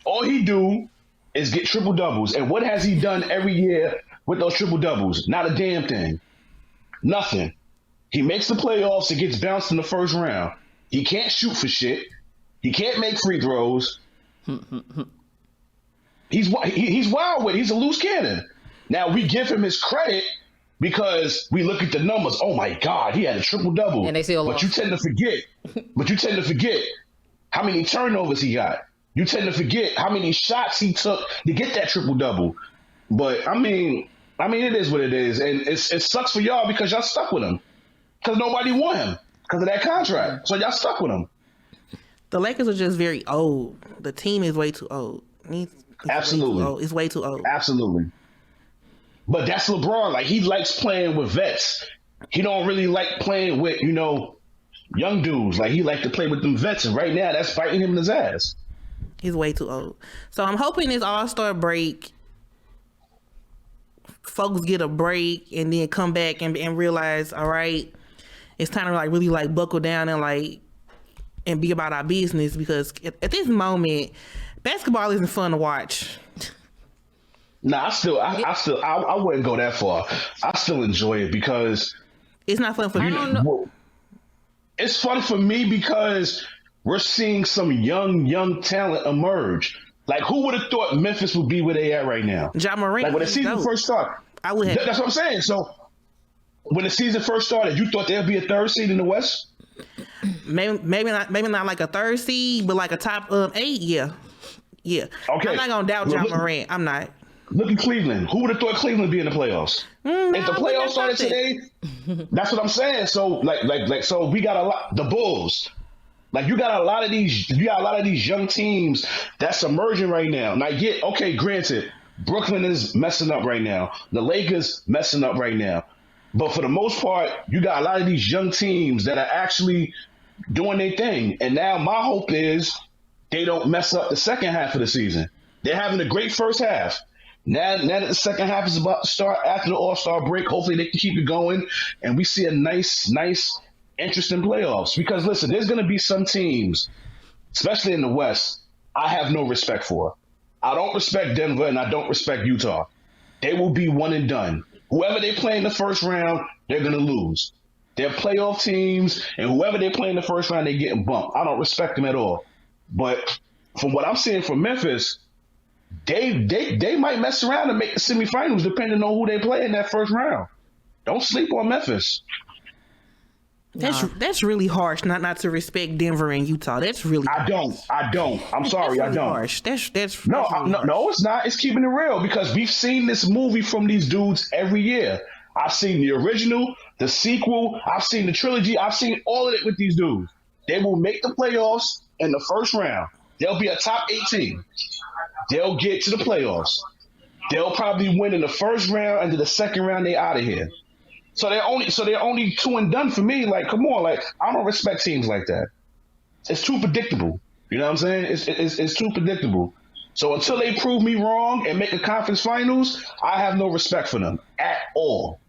All he do is get triple doubles, and what has he done every year with those triple doubles? Not a damn thing. Nothing. He makes the playoffs and gets bounced in the first round. He can't shoot for shit. He can't make free throws. He's wild with it. He's a loose cannon. Now, we give him his credit because we look at the numbers. Oh, my God, he had a triple-double. And they say But you tend to forget how many turnovers he got. You tend to forget how many shots he took to get that triple-double. But, I mean, it is what it is. And it sucks for y'all because y'all stuck with him. Because nobody want him because of that contract. So y'all stuck with him. The Lakers are just very old. The team is way too old. Absolutely. It's way too old. Absolutely. But that's LeBron. Like, he likes playing with vets. He don't really like playing with, young dudes. Like, he like to play with them vets. And right now, that's biting him in his ass. He's way too old. So I'm hoping this All-Star break, folks get a break and then come back and realize, all right, it's time to like really like buckle down and be about our business because at this moment, basketball isn't fun to watch. Nah, I wouldn't go that far. I still enjoy it because it's not fun for I you. don't know. It's fun for me because we're seeing some young talent emerge. Like, who would have thought Memphis would be where they at right now? Ja Morant. Like when the season first started, I would have. That's what I'm saying. So when the season first started, you thought there'd be a third seed in the West? Maybe not like a third seed, but like a top 8. Yeah. Okay. I'm not gonna doubt Ja Morant. I'm not. Look at Cleveland. Who would have thought Cleveland would be in the playoffs? If the playoffs started today, that's what I'm saying. So so we got a lot. The Bulls. Like you got a lot of these young teams that's emerging right now. Now, granted, Brooklyn is messing up right now. The Lakers messing up right now. But for the most part, you got a lot of these young teams that are actually doing their thing. And now my hope is they don't mess up the second half of the season. They're having a great first half. Now that the second half is about to start after the All-Star break, hopefully they can keep it going and we see a nice, interesting playoffs. Because listen, there's going to be some teams, especially in the West, I have no respect for. I don't respect Denver and I don't respect Utah. They will be one and done. Whoever they play in the first round, they're going to lose. They're playoff teams, and whoever they play in the first round, they're getting bumped. I don't respect them at all. But from what I'm seeing from Memphis, they might mess around and make the semifinals depending on who they play in that first round. Don't sleep on Memphis. That's really harsh not to respect Denver and Utah. That's really harsh. I don't. I'm sorry, really I don't. Harsh. That's no, really harsh. No, it's not. It's keeping it real because we've seen this movie from these dudes every year. I've seen the original, the sequel, I've seen the trilogy, I've seen all of it with these dudes. They will make the playoffs in the first round. They'll be a top 8 team. They'll get to the playoffs. They'll probably win in the first round, and then the second round they out of here. So they're only 2 and done for me. Like, come on, like I don't respect teams like that. It's too predictable. You know what I'm saying? It's too predictable. So until they prove me wrong and make a conference finals, I have no respect for them at all.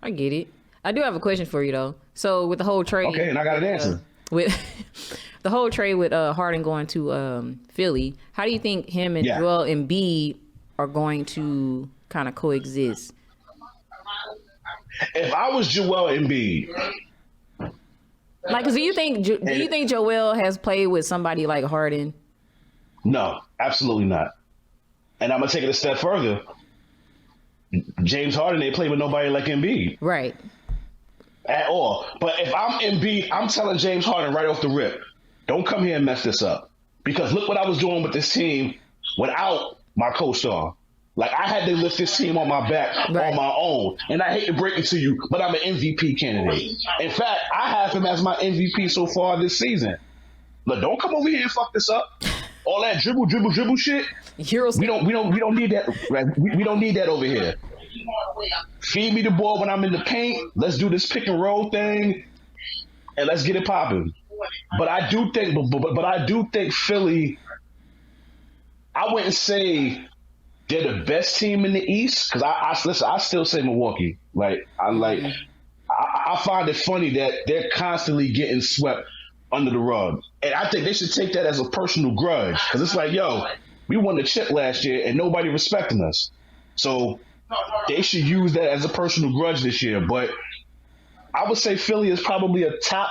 I get it. I do have a question for you though. So with the whole trade, okay, and I got an answer. With the whole trade with Harden going to Philly, how do you think him and Joel Embiid are going to kind of coexist? If I was Joel Embiid, like, do you think Joel has played with somebody like Harden? No, absolutely not. And I'm gonna take it a step further. James Harden, they play with nobody like Embiid. Right. At all. But if I'm Embiid, I'm telling James Harden right off the rip, don't come here and mess this up. Because look what I was doing with this team without my co-star. Like, I had to lift this team on my back on my own. And I hate to break it to you, but I'm an MVP candidate. In fact, I have him as my MVP so far this season. Look, don't come over here and fuck this up. All that dribble shit. We don't need that. We don't need that over here. Feed me the ball when I'm in the paint. Let's do this pick and roll thing, and let's get it popping. But I do think Philly. I wouldn't say they're the best team in the East because I still say Milwaukee. I find it funny that they're constantly getting swept under the rug, and I think they should take that as a personal grudge because it's like, yo, we won the chip last year and nobody respecting us, so they should use that as a personal grudge this year. But I would say Philly is probably top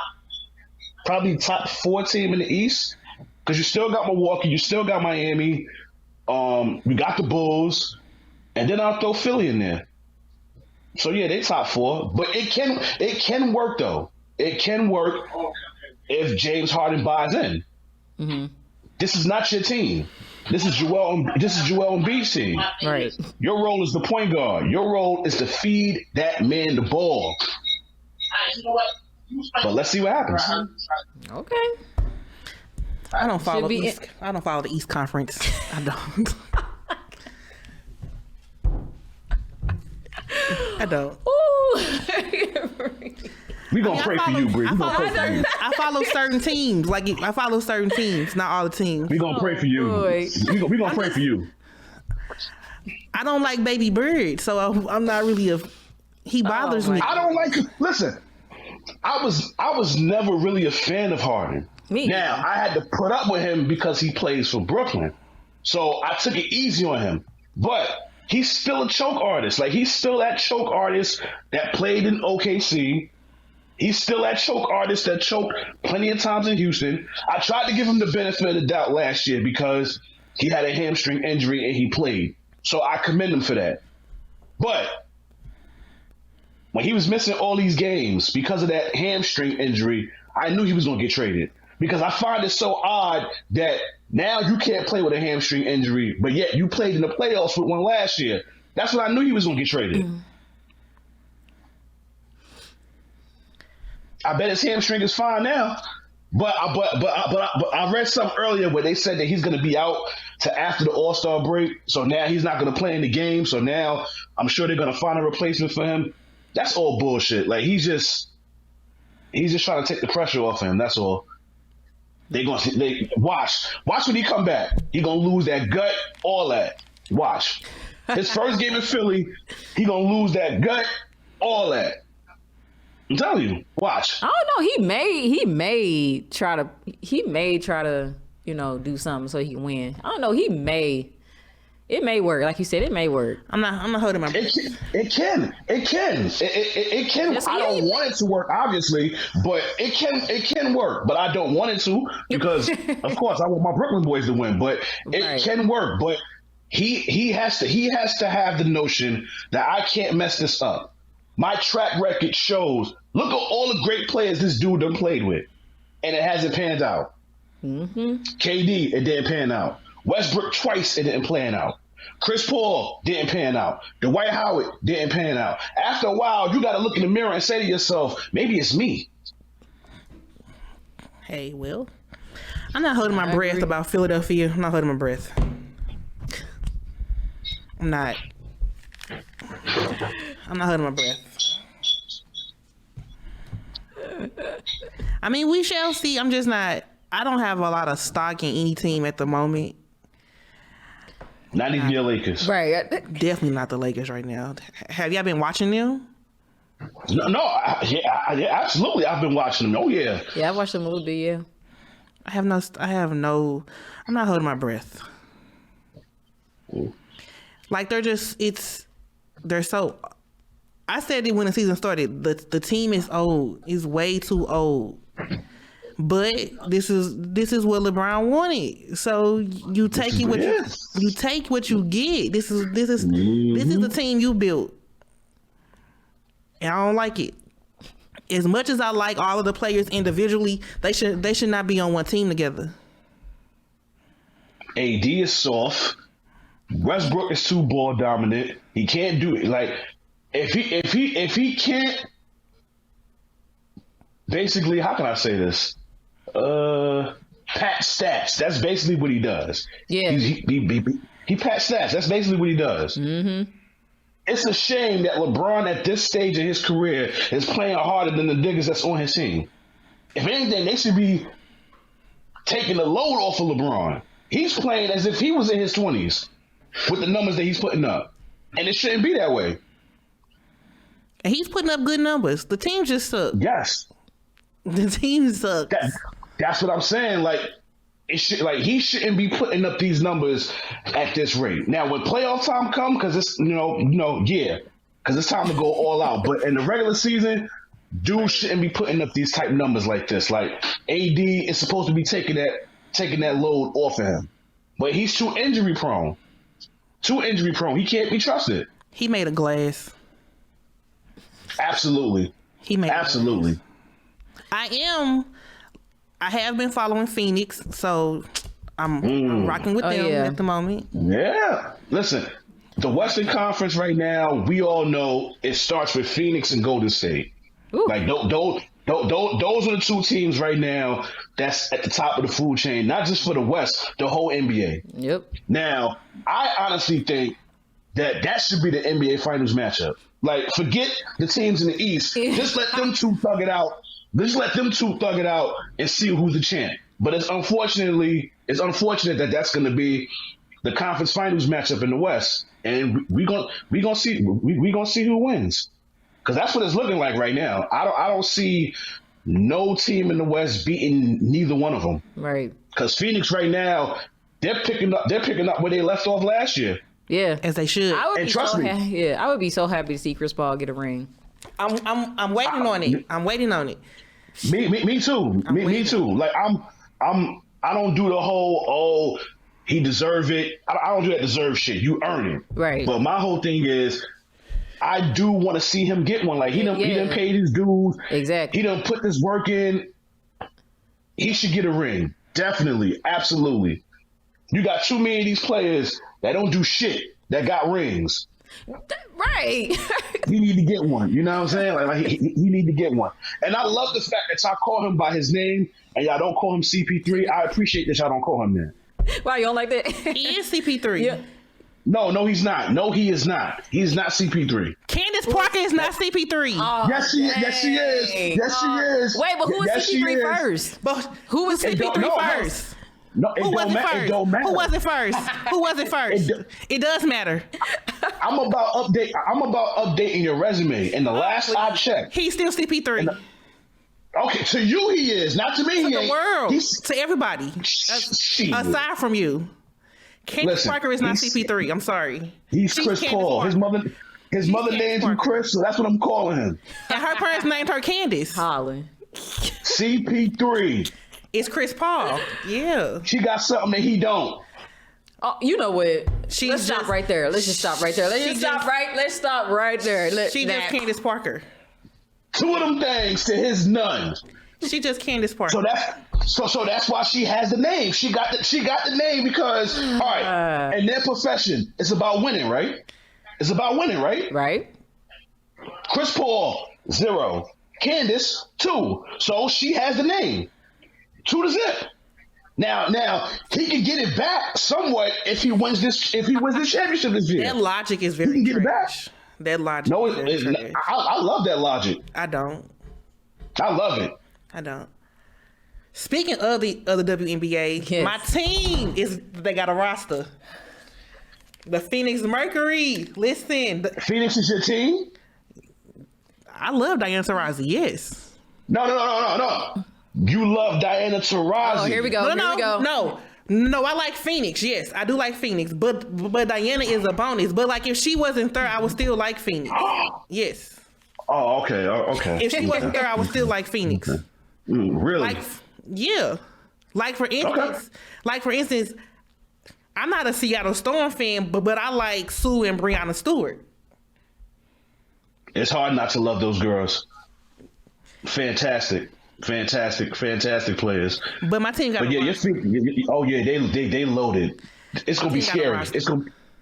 4 team in the East because you still got Milwaukee, you still got Miami, you got the Bulls, and then I'll throw Philly in there. So yeah, they top 4, but it can work though. It can work if James Harden buys in. Mm-hmm. This is not your team. This is Joel Embiid's team. Right. Your role is the point guard. Your role is to feed that man the ball. But let's see what happens. Okay. I don't follow the East Conference. I don't. I don't. Ooh. We gonna pray for you, Bree. I follow certain teams. Like, I follow certain teams, not all the teams. We gonna pray for you. We gonna pray for you. I don't like Baby Bird, so I'm not really he bothers me. I don't like. Listen, I was never really a fan of Harden. Now I had to put up with him because he plays for Brooklyn, so I took it easy on him. But he's still a choke artist. Like, he's still that choke artist that played in OKC. He's still that choke artist that choked plenty of times in Houston. I tried to give him the benefit of the doubt last year because he had a hamstring injury and he played. So I commend him for that. But when he was missing all these games because of that hamstring injury, I knew he was going to get traded. Because I find it so odd that now you can't play with a hamstring injury, but yet you played in the playoffs with one last year. That's when I knew he was going to get traded. I bet his hamstring is fine now, but I read something earlier where they said that he's going to be out to after the All-Star break. So now he's not going to play in the game. So now I'm sure they're going to find a replacement for him. That's all bullshit. Like, he's just trying to take the pressure off him. That's all. They watch when he come back. He gonna lose that gut, all that. Watch. His first game in Philly, he gonna lose that gut, all that. I'm telling you, watch. I don't know. He may try to, do something so he can win. I don't know. It may work. Like you said, it may work. I'm not holding my breath. It can. I don't want it to work, obviously, but it can work. But I don't want it to because, of course, I want my Brooklyn boys to win. But it can work. But he has to have the notion that I can't mess this up. My track record shows. Look at all the great players this dude done played with, and it hasn't panned out. Mm-hmm. KD, it didn't pan out. Westbrook twice, it didn't pan out. Chris Paul didn't pan out. Dwight Howard didn't pan out. After a while, you got to look in the mirror and say to yourself, maybe it's me. Hey, Will. I'm not holding my breath about Philadelphia. I'm not holding my breath. I'm not holding my breath. I mean, we shall see. I don't have a lot of stock in any team at the moment. Not even your Lakers. Right. Definitely not the Lakers right now. Have y'all been watching them? Yeah, absolutely. I've been watching them. Oh yeah. Yeah, I watched them a little bit. Yeah. I'm not holding my breath. Like they're so. I said it when the season started. The team is old. It's way too old. But this is what LeBron wanted. So you take it you take what you get. This is the team you built. And I don't like it. As much as I like all of the players individually, they should not be on one team together. AD is soft. Westbrook is too ball dominant. He can't do it. Like if he can't, basically, how can I say this? Pat stats. That's basically what he does. Yeah. He pat stats. That's basically what he does. Mm-hmm. It's a shame that LeBron at this stage of his career is playing harder than the niggas that's on his team. If anything, they should be taking the load off of LeBron. He's playing as if he was in his 20s with the numbers that he's putting up. And it shouldn't be that way. And he's putting up good numbers. The team just sucks. Yes. The team sucks. That's what I'm saying. Like, he shouldn't be putting up these numbers at this rate. Now, when playoff time come, because it's because it's time to go all out. But in the regular season, dude shouldn't be putting up these type numbers like this. Like AD is supposed to be taking that load off of him, but he's too injury prone. He can't be trusted. He made a glass. Absolutely. He made absolutely. I have been following Phoenix, so I'm rocking with them at the moment. Yeah. Listen, the Western Conference right now, we all know it starts with Phoenix and Golden State. Ooh. Like those are the two teams right now that's at the top of the food chain, not just for the West, the whole NBA. Yep. Now, I honestly think that should be the NBA Finals matchup. Like, forget the teams in the East. Just let them two thug it out. Just let them two thug it out and see who's the champ. But it's unfortunate that that's going to be the conference finals matchup in the West, and we gonna see who wins, because that's what it's looking like right now. I don't see no team in the West beating neither one of them. Right. Because Phoenix right now, they're picking up where they left off last year. Yeah, as they should. And trust me, I would be so happy to see Chris Paul get a ring. I'm waiting on it. I'm waiting on it. Me too. Me too. Like I don't do the whole he deserve it. I don't do that deserve shit. You earn it. Right. But my whole thing is, I do want to see him get one. Like he done paid his dues. Exactly. He done put this work in. He should get a ring. Definitely. Absolutely. You got too many of these players that don't do shit that got rings. Right. He need to get one. You know what I'm saying? Like he need to get one. And I love the fact that y'all call him by his name and y'all don't call him CP3. I appreciate that y'all don't call him that. Why you don't like that? He is CP3. Yeah. No, he's not. No, he is not. He is not CP3. Candace Parker is not CP3. Oh, yes, she is. Yes, she is. Wait, but who was CP3 first? But who was CP3 first? No, it don't matter. Who was it first? Who was it first? It does matter. I'm about updating your resume. And the last I checked, he's still CP3. Okay, to you he is, not to me. To the world, to everybody, aside from you. Candace Parker is not CP3. I'm sorry. He's Chris Paul. His mother named him Chris, so that's what I'm calling him. And her parents named her Candace. Holland. CP3. It's Chris Paul. Yeah. She got something that he don't. Oh, you know what? Let's stop right there. Let's just stop right there. Let's stop right there. She just Candace Parker. Two of them things to his none. She just Candace Parker. So that's why she has the name. She got the name because all right. In their profession, it's about winning, right? It's about winning, right? Right. Chris Paul 0, Candace 2. So she has the name. 2 to zip. Now he can get it back somewhat if he wins this championship this year. That logic is very trash. That logic. No, is very trash. I love that logic. I don't. I love it. I don't. Speaking of the WNBA, yes. my team they got a roster. The Phoenix Mercury. Listen. Phoenix is your team? I love Diana Taurasi, yes. No. You love Diana Taurasi. Oh, here we go. No, I like Phoenix. Yes, I do like Phoenix. But Diana is a bonus. But like if she wasn't there, I would still like Phoenix. Yes. Oh, okay. If she wasn't there, I would still like Phoenix. Really? Like, yeah. Like for instance, I'm not a Seattle Storm fan, but I like Sue and Breanna Stewart. It's hard not to love those girls. Fantastic players. But my team got. But they loaded. It's gonna be scary.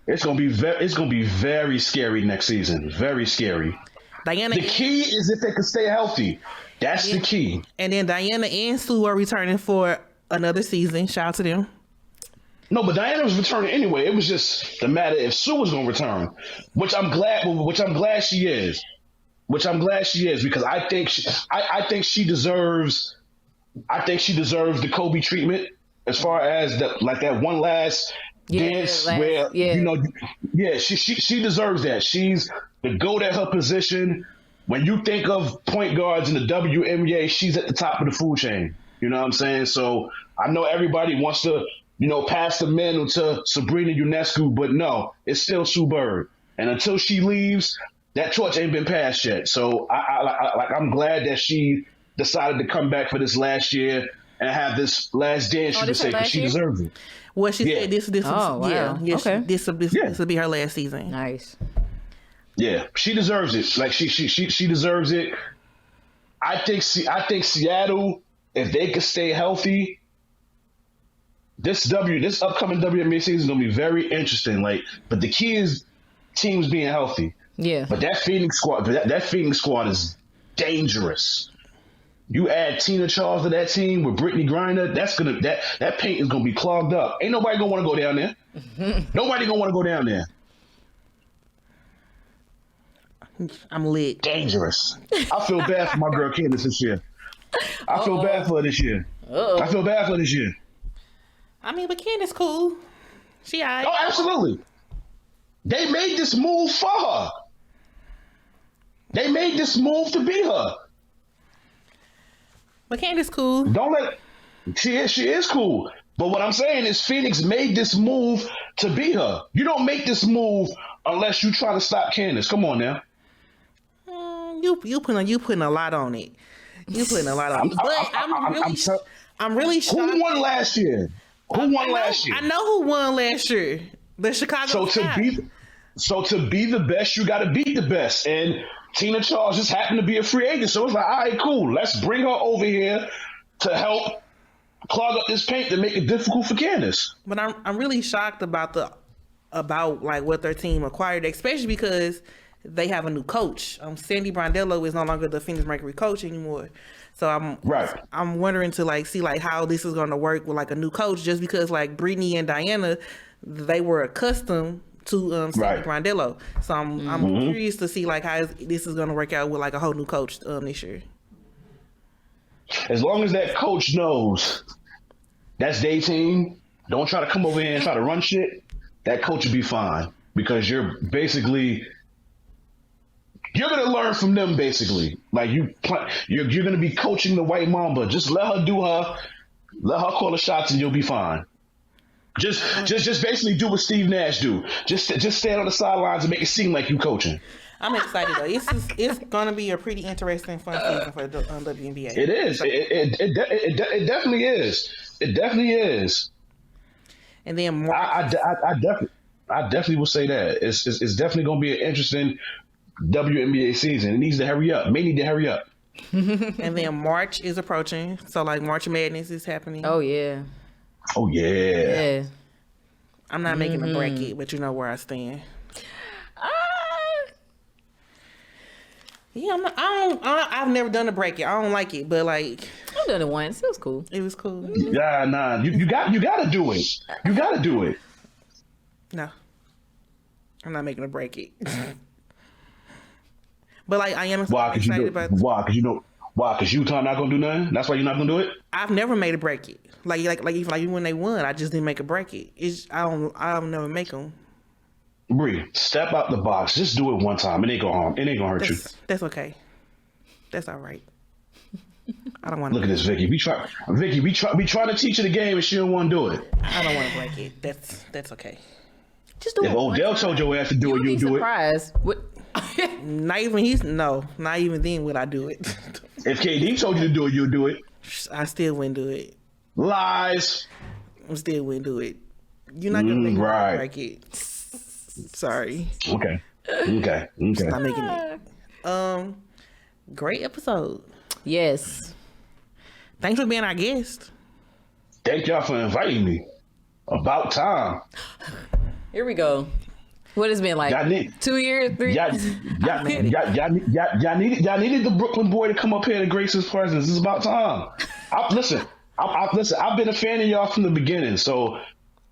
It's gonna be very scary next season. Very scary. Diana. The key is if they can stay healthy. That's the key. And then Diana and Sue are returning for another season. Shout out to them. No, but Diana was returning anyway. It was just the matter if Sue was going to return, which I'm glad she is. Because I think she deserves the Kobe treatment as far as that one last dance she deserves that. She's the GOAT at her position. When you think of point guards in the WNBA, she's at the top of the food chain. You know what I'm saying? So I know everybody wants to, pass the mantle to Sabrina Ionescu, but no, it's still Sue Bird. And until she leaves, that torch ain't been passed yet. So I'm glad that she decided to come back for this last year and have this last dance. She deserves it. Well, she said this. Oh, wow. Yeah. Okay. This will be her last season. Nice. Yeah, she deserves it. Like she deserves it. I think Seattle, if they could stay healthy, this upcoming WNBA season is gonna be very interesting. But the key is teams being healthy. Yeah. But that Phoenix squad is dangerous. You add Tina Charles to that team with Brittany Griner, that paint is gonna be clogged up. Ain't nobody gonna want to go down there. Nobody gonna want to go down there. I'm lit. Dangerous. I feel bad for my girl Candace this year. I feel bad for her this year. I mean, but Candace cool. She alright. Oh, absolutely. They made this move for her. They made this move to be her. But Candace cool. She is cool. But what I'm saying is Phoenix made this move to be her. You don't make this move unless you try to stop Candace. Come on now. You putting a lot on it. You putting a lot on it. But I'm really shocked. Who won last year? I know who won last year. The Chicago Sky. So to be the best, you got to beat the best. And Tina Charles just happened to be a free agent. So it's like, all right, cool. Let's bring her over here to help clog up this paint to make it difficult for Candace. But I'm really shocked about what their team acquired, especially because they have a new coach. Sandy Brondello is no longer the Phoenix Mercury coach anymore. So I'm wondering to see how this is going to work with a new coach, just because Brittany and Diana, they were accustomed to Sandy Brondello. So I'm curious to see how this is going to work out with a whole new coach this year. As long as that coach knows that's their team, don't try to come over here and try to run shit, that coach will be fine, because you're going to learn from them, basically. You're going to be coaching the White Mamba. Just let her do her. Let her call the shots and you'll be fine. Just basically do what Steve Nash do. Just stand on the sidelines and make it seem like you coaching. I'm excited though. It's going to be a pretty interesting, fun season for the WNBA. It is. It definitely is. It definitely is. And then I definitely will say that it's definitely going to be an interesting WNBA season. It needs to hurry up. May need to hurry up. And then March is approaching, so March Madness is happening. Oh yeah. Yeah. I'm not making a bracket, but you know where I stand. Yeah, I've never done a bracket. I don't like it, but I've done it once. It was cool. It was cool. Yeah, nah. You got to do it. You got to do it. No, I'm not making a bracket. But I am excited about. Why? Because Utah not gonna do nothing. That's why you're not gonna do it. I've never made a bracket. Even when they won, I just didn't make a bracket. I'll never make them. Bree, step out the box. Just do it one time. It ain't gonna hurt you. That's okay. That's all right. I don't want to look at this, Vicky. We try to teach her the game, and she don't want to do it. I don't want to break it. That's okay. Just do it. If Odell told your ass to do it, you do surprised. it. Not even then would I do it. If KD told you to do it, you'll do it. I still wouldn't do it. Lies. I still wouldn't do it. You're not gonna make me break it. Sorry. Okay. Stop making it. Great episode. Yes. Thanks for being our guest. Thank y'all for inviting me. About time. Here we go. What has been like 2 years, 3 years? Y'all needed the Brooklyn boy to come up here to grace his presence. It's about time. Listen, I've been a fan of y'all from the beginning. So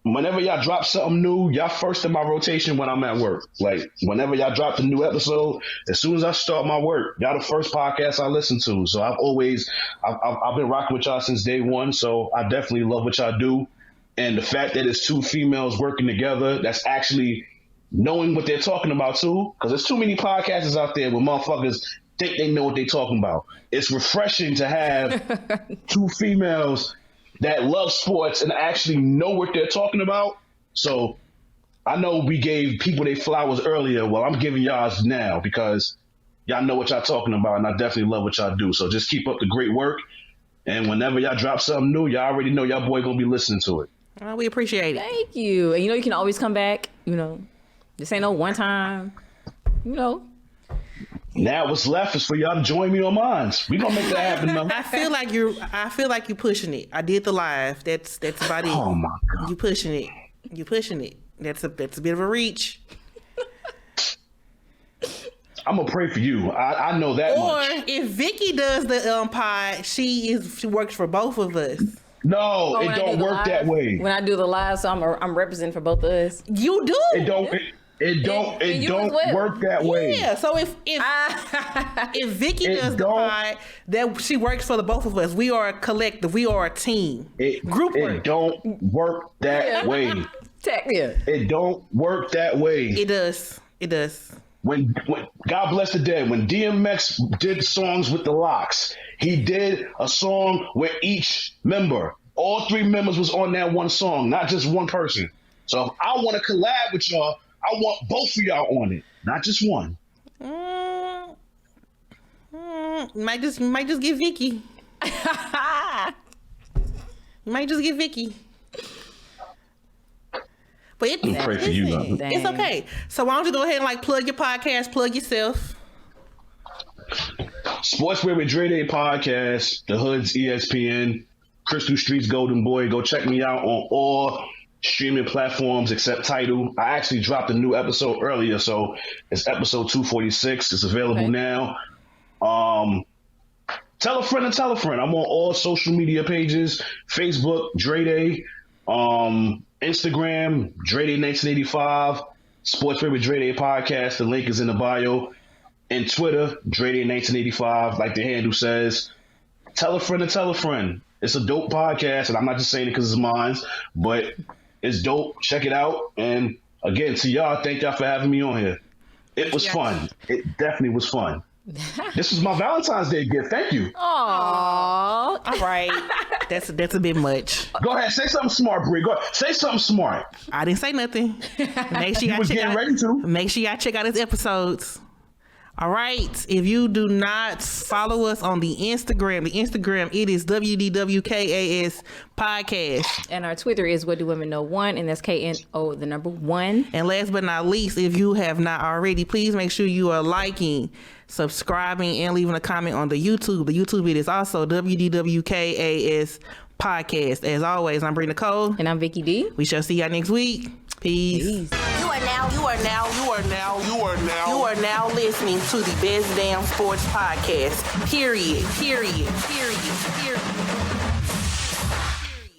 whenever y'all drop something new, y'all first in my rotation when I'm at work. Like whenever y'all drop a new episode, as soon as I start my work, y'all the first podcast I listen to. So I've been rocking with y'all since day one. So I definitely love what y'all do. And the fact that it's two females working together, that's actually knowing what they're talking about too. Because there's too many podcasters out there where motherfuckers think they know what they're talking about. It's refreshing to have two females that love sports and actually know what they're talking about. So I know we gave people their flowers earlier. Well, I'm giving y'all's now because y'all know what y'all talking about, and I definitely love what y'all do. So just keep up the great work. And whenever y'all drop something new, y'all already know y'all boy gonna be listening to it. We appreciate it. Thank you. And you can always come back. This ain't no one time. Now what's left is for y'all to join me on mine. We gonna make that happen, though. I feel like you're pushing it. I did the live. That's about it. Oh my God. You pushing it. That's a bit of a reach. I'm gonna pray for you. I know that much. Or if Vicky does the pod, she works for both of us. No, it don't work that way. When I do the live, so I'm representing for both of us. You do. It don't work that way. Yeah. So if Vicky does the pod, that she works for the both of us. We are a collective. We are a team. Group work. It don't work that way. It don't work that way. It does. When God bless the dead, when DMX did songs with the Locks, he did a song where each member, all three members was on that one song, not just one person. So if I want to collab with y'all, I want both of y'all on it, not just one. Might just get Vicky. Might just get Vicky. But it's okay. So why don't you go ahead and plug your podcast, plug yourself. Sportswear with Dray Day podcast, The Hood's ESPN, Crystal Street's Golden Boy. Go check me out on all streaming platforms except Tidal. I actually dropped a new episode earlier, so it's episode 246. It's available now. Tell a friend and tell a friend. I'm on all social media pages: Facebook, Dray Day, Instagram, Dray Day 1985, Sportswear with Dray Day podcast. The link is in the bio. And Twitter, Dray Day 1985, like the handle says. Tell a friend and tell a friend. It's a dope podcast, and I'm not just saying it because it's mine, but it's dope. Check it out. And again, to y'all, thank y'all for having me on here. It was fun. It definitely was fun. This was my Valentine's Day gift. Thank you. Aww. All right. That's a bit much. Go ahead. Say something smart, Brie. Go ahead. Say something smart. I didn't say nothing. Make sure y'all check out his episodes. All right. If you do not follow us on the Instagram, it is WDWKAS podcast. And our Twitter is What Do Women Know 1, and that's KNO the number 1. And last but not least, if you have not already, please make sure you are liking, subscribing, and leaving a comment on the YouTube. The YouTube it is also WDWKAS podcast. As always, I'm Bree Nicole. And I'm Vicky D. We shall see y'all next week. Peace. You are now listening to the Best Damn Sports Podcast. Period.